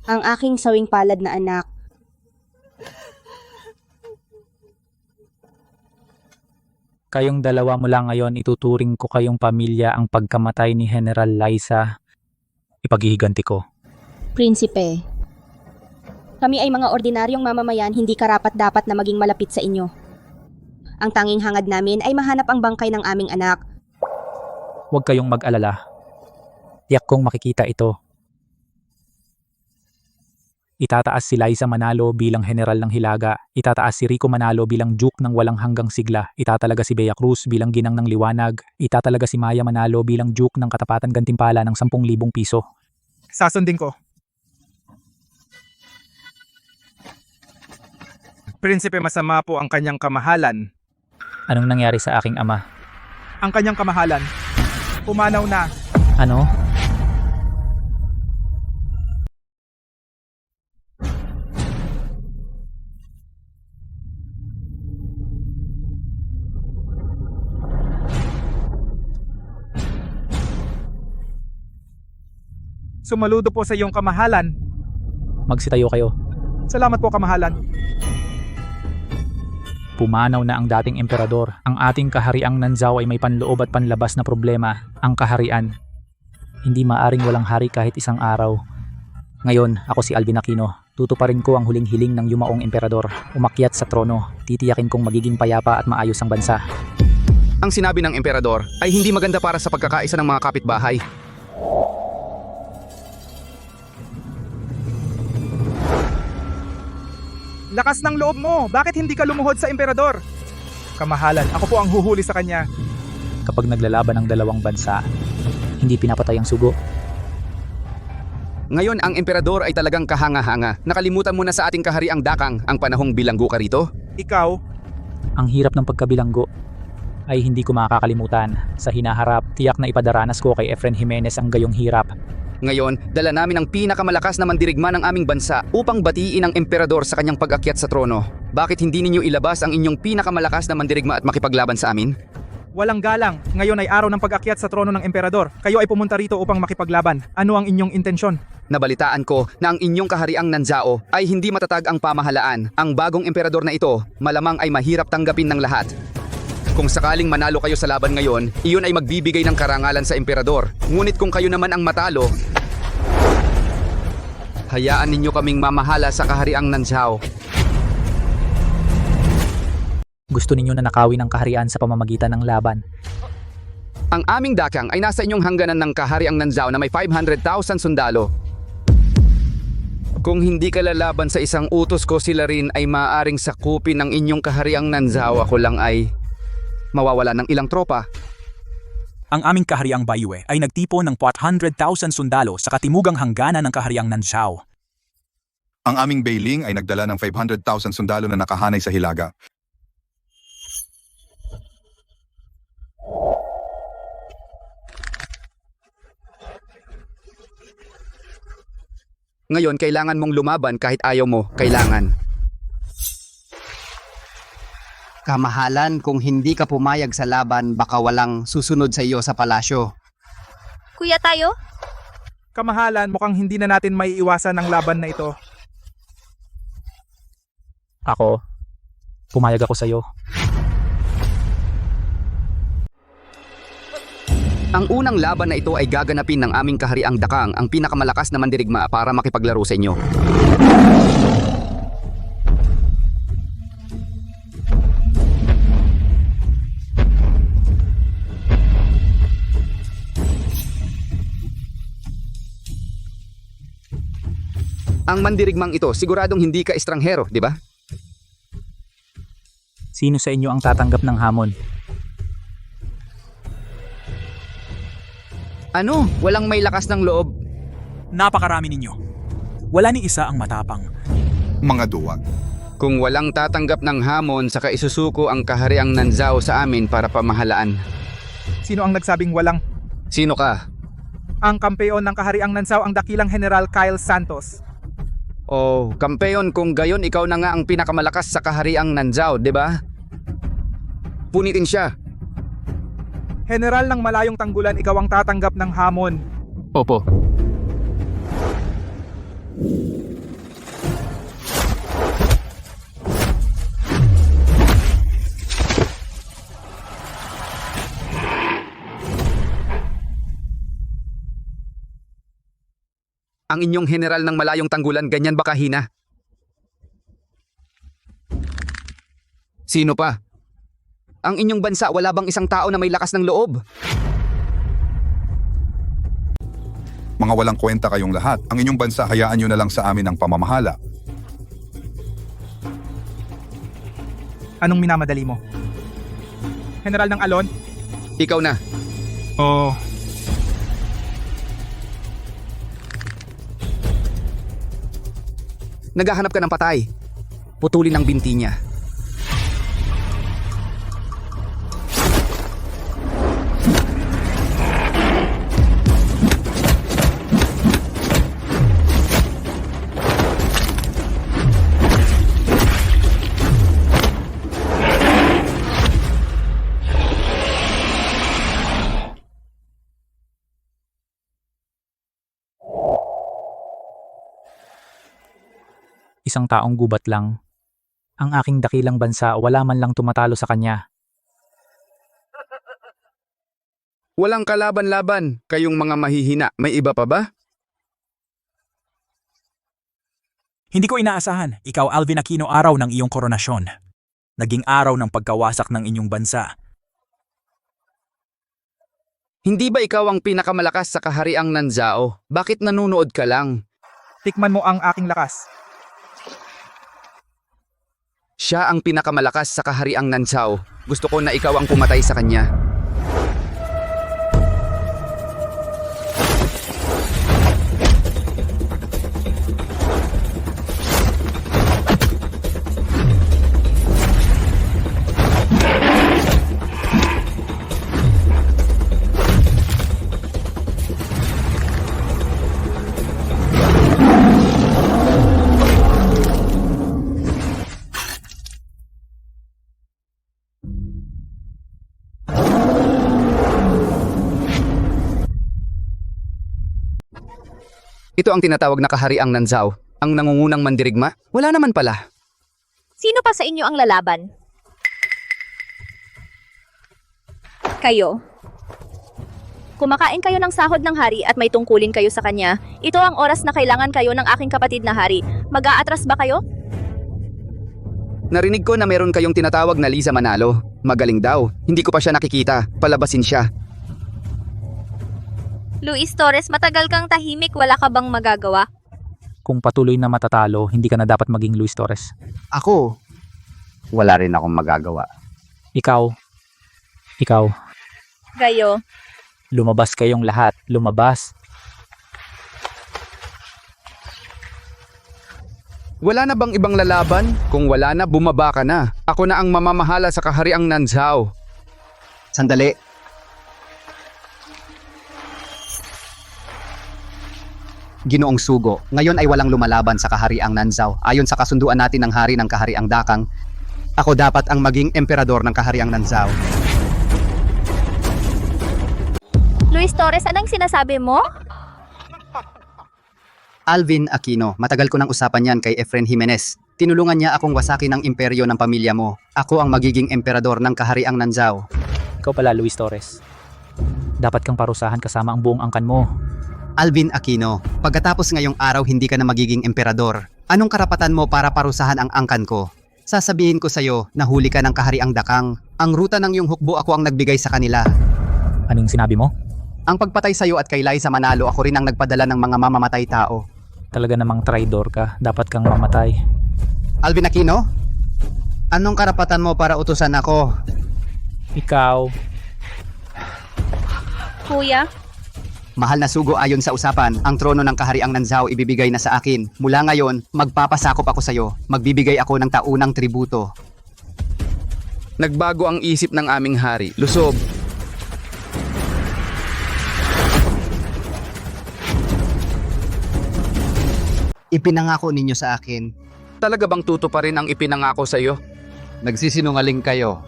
ang aking sawing palad na anak, Kayong dalawa mula ngayon ituturing ko kayong pamilya ang pagkamatay ni General Liza. Ipaghihiganti ko. Prinsipe. Kami ay mga ordinaryong mamamayan, hindi karapat-dapat na maging malapit sa inyo. Ang tanging hangad namin ay mahanap ang bangkay ng aming anak. Huwag kayong mag-alala. Tiyak kong makikita ito. Itataas si Liza Manalo bilang General ng Hilaga. Itataas si Rico Manalo bilang Duke ng walang hanggang sigla. Itatalaga si Bea Cruz bilang Ginang ng Liwanag. Itatalaga si Maya Manalo bilang Duke ng Katapatan Gantimpala ng 10,000 piso. Sasundin ko. Prinsipe, masama po ang kanyang kamahalan. Anong nangyari sa aking ama? Ang kanyang kamahalan. Pumanaw na. Ano? Sumaludo po sa iyong kamahalan. Magsitayo kayo. Salamat po, kamahalan. Pumanaw na ang dating emperador. Ang ating kahariang Nanzao ay may panloob at panlabas na problema. Ang kaharian. Hindi maaring walang hari kahit isang araw. Ngayon, ako si Alvin Aquino. Tutuparin ko ang huling hiling ng yumaong emperador. Umakyat sa trono. Titiyakin kong magiging payapa at maayos ang bansa. Ang sinabi ng emperador ay hindi maganda para sa pagkakaisa ng mga kapitbahay. Lakas ng loob mo! Bakit hindi ka lumuhod sa emperador? Kamahalan, ako po ang huhuli sa kanya. Kapag naglalaban ang dalawang bansa, hindi pinapatay ang sugo. Ngayon ang emperador ay talagang kahanga-hanga. Nakalimutan mo na sa ating kahariang dakang ang panahong bilanggo ka rito? Ikaw? Ang hirap ng pagkabilanggo ay hindi ko makakalimutan. Sa hinaharap, tiyak na ipadaranas ko kay Efren Jimenez ang gayong hirap. Ngayon, dala namin ang pinakamalakas na mandirigma ng aming bansa upang batiin ang emperador sa kanyang pag-akyat sa trono. Bakit hindi ninyo ilabas ang inyong pinakamalakas na mandirigma at makipaglaban sa amin? Walang galang. Ngayon ay araw ng pag-akyat sa trono ng emperador. Kayo ay pumunta rito upang makipaglaban. Ano ang inyong intensyon? Nabalitaan ko na ang inyong kahariang Nanzao ay hindi matatag ang pamahalaan. Ang bagong emperador na ito, malamang ay mahirap tanggapin ng lahat. Kung sakaling manalo kayo sa laban ngayon, iyon ay magbibigay ng karangalan sa emperador. Ngunit kung kayo naman ang matalo, hayaan ninyo kaming mamahala sa kahariang Nanzao. Gusto ninyo na nakawin ang kaharian sa pamamagitan ng laban. Ang aming dakang ay nasa inyong hangganan ng kahariang Nanzao na may 500,000 sundalo. Kung hindi ka lalaban sa isang utos ko, sila rin ay maaaring sakupin ng inyong kahariang Nanzao. Ako lang ay mawawala ng ilang tropa. Ang aming kahariang Bayue ay nagtipon ng 400,000 sundalo sa katimugang hangganan ng kahariang Nanzhao. Ang aming Beiling ay nagdala ng 500,000 sundalo na nakahanay sa Hilaga. Ngayon, kailangan mong lumaban kahit ayaw mo. Kailangan. Kamahalan, kung hindi ka pumayag sa laban, baka walang susunod sa iyo sa palasyo. Kuya tayo? Kamahalan, mukhang hindi na natin maiiwasan ang laban na ito. Ako, pumayag ako sa'yo. Ang unang laban na ito ay gaganapin ng aming kahariang Dakang, ang pinakamalakas na mandirigma para makipaglaro sa inyo. Ang mandirigmang ito, siguradong hindi ka estranghero, di ba? Sino sa inyo ang tatanggap ng hamon? Ano? Walang may lakas ng loob? Napakarami ninyo. Wala ni isa ang matapang. Mga duwag. Kung walang tatanggap ng hamon, saka isusuko ang kahariang Nanzao sa amin para pamahalaan. Sino ang nagsabing walang? Sino ka? Ang kampeon ng kahariang Nanzao, ang dakilang General Kyle Santos. Oh, kampeon, kung gayon ikaw na nga ang pinakamalakas sa kahariang Nanzao, di ba? Punitin siya. General ng malayong tanggulan, ikaw ang tatanggap ng hamon. Opo. Ang inyong general ng malayong tanggulan, ganyan ba kahina? Sino pa? Ang inyong bansa, wala bang isang tao na may lakas ng loob? Mga walang kwenta kayong lahat. Ang inyong bansa, hayaan nyo na lang sa amin ang pamamahala. Anong minamadali mo? General ng Alon? Ikaw na. Oh. Naghahanap ka ng patay. Putulin ang binti niya. Isang taong gubat lang. Ang aking dakilang bansa, wala man lang tumatalo sa kanya. Walang kalaban-laban, kayong mga mahihina. May iba pa ba? Hindi ko inaasahan, ikaw Alvin Aquino, araw ng iyong koronasyon. Naging araw ng pagkawasak ng inyong bansa. Hindi ba ikaw ang pinakamalakas sa kahariang Nanzao? Bakit nanonood ka lang? Tikman mo ang aking lakas. Siya ang pinakamalakas sa kahariang Nanzao. Gusto ko na ikaw ang pumatay sa kanya. Ito ang tinatawag na kahariang Nanzao, ang nangungunang mandirigma. Wala naman pala. Sino pa sa inyo ang lalaban? Kayo. Kumakain kayo ng sahod ng hari at may tungkulin kayo sa kanya. Ito ang oras na kailangan kayo ng aking kapatid na hari. Mag-aatras ba kayo? Narinig ko na meron kayong tinatawag na Liza Manalo. Magaling daw. Hindi ko pa siya nakikita. Palabasin siya. Luis Torres, matagal kang tahimik, wala ka bang magagawa? Kung patuloy na matatalo, hindi ka na dapat maging Luis Torres. Ako, wala rin akong magagawa. Ikaw, Gayo. lumabas kayong lahat, lumabas. Wala na bang ibang lalaban? Kung wala na, bumaba ka na. Ako na ang mamamahala sa kahariang Nanzhao. Sandali. Ginoong Sugo, ngayon ay walang lumalaban sa kahariang Nanzhao. Ayon sa kasunduan natin ng hari ng kahariang Dakang, ako dapat ang maging emperador ng kahariang Nanzhao. Luis Torres, anong sinasabi mo? Alvin Aquino, matagal ko nang usapan yan kay Efren Jimenez. Tinulungan niya akong wasakin ang imperyo ng pamilya mo. Ako ang magiging emperador ng kahariang Nanzhao. Ikaw pala, Luis Torres. Dapat kang parusahan kasama ang buong angkan mo. Alvin Aquino, pagkatapos ngayong araw hindi ka na magiging emperador. Anong karapatan mo para parusahan ang angkan ko? Sasabihin ko sa'yo, nahuli ka ng kahariang Dakang. Ang ruta ng iyong hukbo ako ang nagbigay sa kanila. Anong sinabi mo? Ang pagpatay sa'yo at kay Liza Manalo, ako rin ang nagpadala ng mga mamamatay tao. Talaga namang traidor ka. Dapat kang mamatay. Alvin Aquino? Anong karapatan mo para utusan ako? Ikaw. Kuya? Mahal na Sugo, ayon sa usapan, ang trono ng kahariang Nanzhao ibibigay na sa akin. Mula ngayon, magpapasakop ako sa'yo. Magbibigay ako ng taunang tributo. Nagbago ang isip ng aming hari. Lusob. Ipinangako ninyo sa akin. Talaga bang tutuparin ang ipinangako sa iyo? Nagsisinungaling kayo.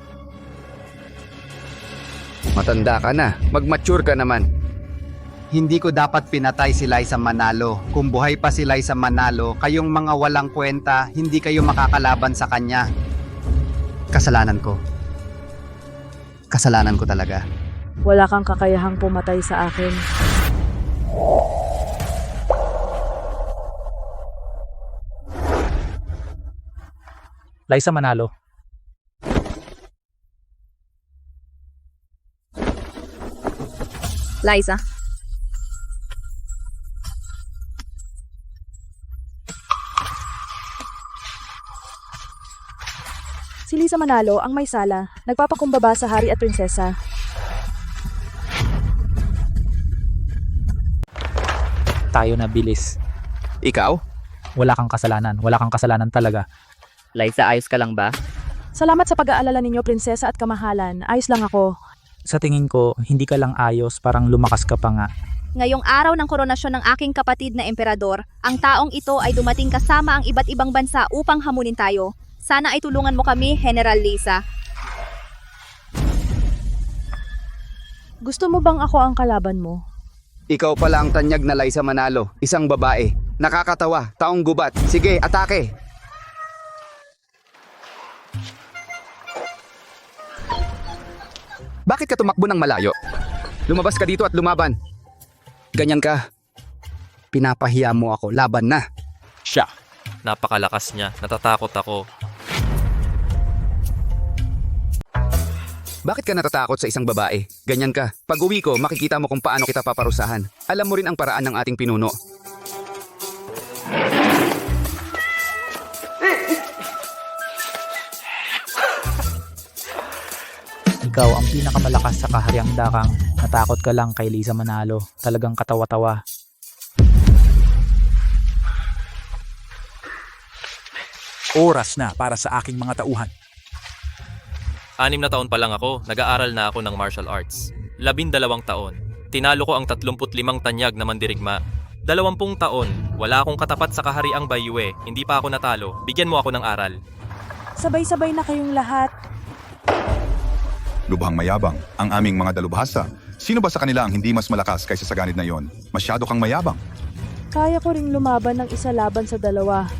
Matanda ka na. Mag-mature ka naman. Hindi ko dapat pinatay si Liza Manalo. Kung buhay pa si Liza Manalo, kayong mga walang kwenta, hindi kayo makakalaban sa kanya. Kasalanan ko. Kasalanan ko talaga. Wala kang kakayahang pumatay sa akin. Liza Manalo. Liza. Si Liza Manalo ang may sala, nagpapakumbaba sa hari at prinsesa. Tayo na bilis. Ikaw? Wala kang kasalanan. Wala kang kasalanan talaga. Liza, ayos ka lang ba? Salamat sa pag-aalala ninyo, prinsesa at kamahalan. Ayos lang ako. Sa tingin ko, hindi ka lang ayos. Parang lumakas ka pa nga. Ngayong araw ng koronasyon ng aking kapatid na emperador, ang taong ito ay dumating kasama ang iba't ibang bansa upang hamunin tayo. Sana ay tulungan mo kami, General Liza. Gusto mo bang ako ang kalaban mo? Ikaw pala ang tanyag na Liza Manalo. Isang babae. Nakakatawa. Taong gubat. Sige, atake! Bakit ka tumakbo ng malayo? Lumabas ka dito at lumaban. Ganyan ka. Pinapahiya mo ako. Laban na. Siya. Napakalakas niya. Natatakot ako. Bakit ka natatakot sa isang babae? Ganyan ka. Pag uwi ko, makikita mo kung paano kita paparusahan. Alam mo rin ang paraan ng ating pinuno. Ikaw ang pinakamalakas sa kahariang Dakang. Natakot ka lang kay Liza Manalo. Talagang katawa-tawa. Oras na para sa aking mga tauhan. 6 na taon pa lang ako, nag-aaral na ako ng martial arts. 12 taon. Tinalo ko ang 35 tanyag na mandirigma. 20 taon, wala akong katapat sa kahariang Bayue. Hindi pa ako natalo. Bigyan mo ako ng aral. Sabay-sabay na kayong lahat. Lubhang mayabang, ang aming mga dalubhasa. Sino ba sa kanila ang hindi mas malakas kaysa sa ganid na yon? Masyado kang mayabang. Kaya ko ring lumaban ng isa laban sa dalawa.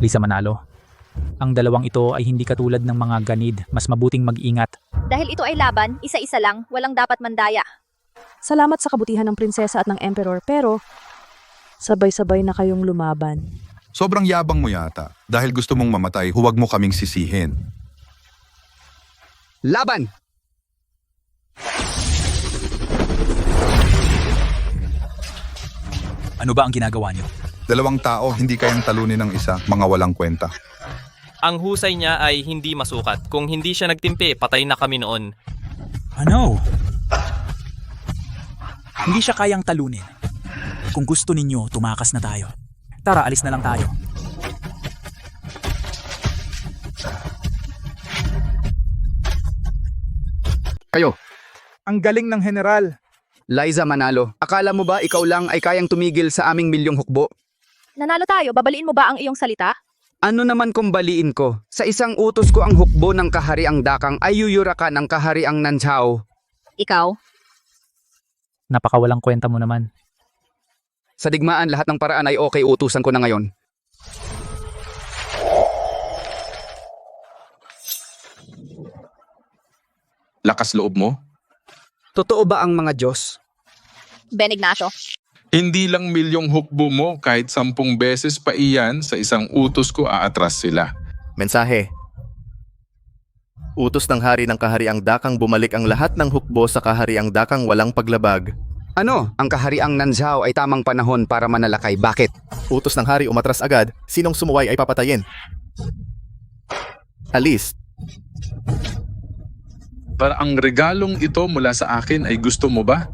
Liza Manalo. Ang dalawang ito ay hindi katulad ng mga ganid. Mas mabuting mag-ingat. Dahil ito ay laban, isa-isa lang, walang dapat mandaya. Salamat sa kabutihan ng prinsesa at ng emperor, pero sabay-sabay na kayong lumaban. Sobrang yabang mo yata. Dahil gusto mong mamatay, huwag mo kaming sisihin. Laban! Ano ba ang ginagawa niyo? 2 tao, hindi kayang talunin ng isa, mga walang kwenta. Ang husay niya ay hindi masukat. Kung hindi siya nagtimpi, patay na kami noon. Ano? Hindi siya kayang talunin. Kung gusto ninyo, tumakas na tayo. Tara, alis na lang tayo. Kayo. Ang galing ng general. Liza Manalo, akala mo ba ikaw lang ay kayang tumigil sa aming milyong hukbo? Nanalo tayo, babaliin mo ba ang iyong salita? Ano naman kung baliin ko? Sa isang utos ko ang hukbo ng kahariang Dakang ay yuyurakan ng kahariang Nanzhao. Ikaw? Napakawalang kwenta mo naman. Sa digmaan, lahat ng paraan ay okay, utusan ko na ngayon. Lakas loob mo? Totoo ba ang mga Diyos? Ben Ignacio. Hindi lang milyong hukbo mo, kahit 10 beses pa iyan, sa isang utos ko aatras sila. Mensahe. Utos ng hari ng kahariang Dakang bumalik ang lahat ng hukbo sa kahariang Dakang walang paglabag. Ano? Ang kahariang Nanzhao ay tamang panahon para manalakay. Bakit? Utos ng hari umatras agad, sinong sumuway ay papatayin. Alis. Para ang regalong ito mula sa akin ay gusto mo ba?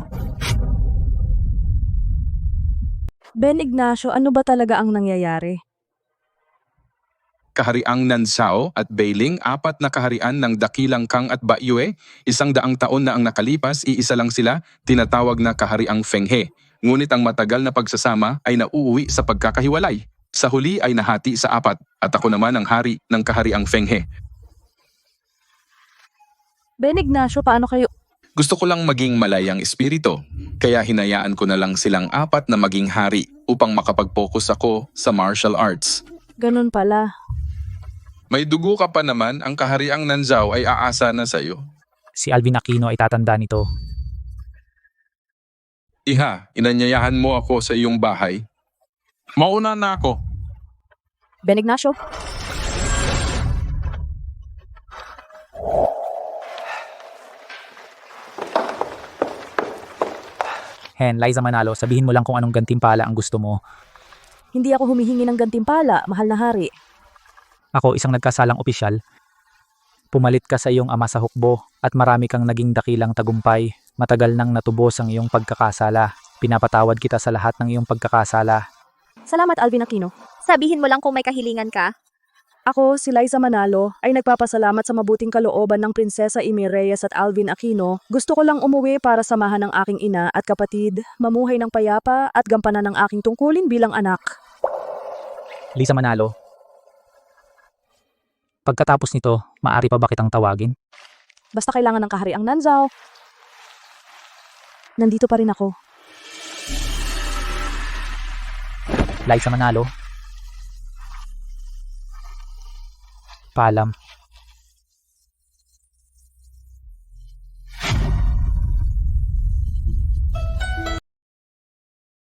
Ben Ignacio, ano ba talaga ang nangyayari? Kahariang Nanzhao at Beiling, 4 na kaharian ng Dakilang Kang at Baiyue, 100 taon na ang nakalipas, iisa lang sila, tinatawag na kahariang Fenghe. Ngunit ang matagal na pagsasama ay nauuwi sa pagkakahiwalay. Sa huli ay nahati sa 4 at ako naman ang hari ng kahariang Fenghe. Ben Ignacio, paano kayo? Gusto ko lang maging malayang espiritu, kaya hinayaan ko na lang silang 4 na maging hari upang makapag-focus ako sa martial arts. Ganun pala. May dugo ka pa naman, ang kahariang Nanzhao ay aasa na sa'yo. Si Alvin Aquino ay tatanda nito. Iha, inanyayahan mo ako sa iyong bahay. Mauna na ako. Ben Ignacio? Hen, Liza Manalo, sabihin mo lang kung anong gantimpala ang gusto mo. Hindi ako humihingi ng gantimpala, mahal na hari. Ako, isang nagkasalang opisyal. Pumalit ka sa iyong ama sa hukbo at marami kang naging dakilang tagumpay. Matagal nang natubos ang iyong pagkakasala. Pinapatawad kita sa lahat ng iyong pagkakasala. Salamat, Alvin Aquino. Sabihin mo lang kung may kahilingan ka. Ako, si Liza Manalo, ay nagpapasalamat sa mabuting kalooban ng Prinsesa Amy Reyes at Alvin Aquino. Gusto ko lang umuwi para samahan ng aking ina at kapatid, mamuhay ng payapa at gampanan ng aking tungkulin bilang anak. Liza Manalo, pagkatapos nito, maaari pa ba kitang tawagin? Basta kailangan ng kahariang Nanzhao. Nandito pa rin ako. Liza Manalo. Paalam.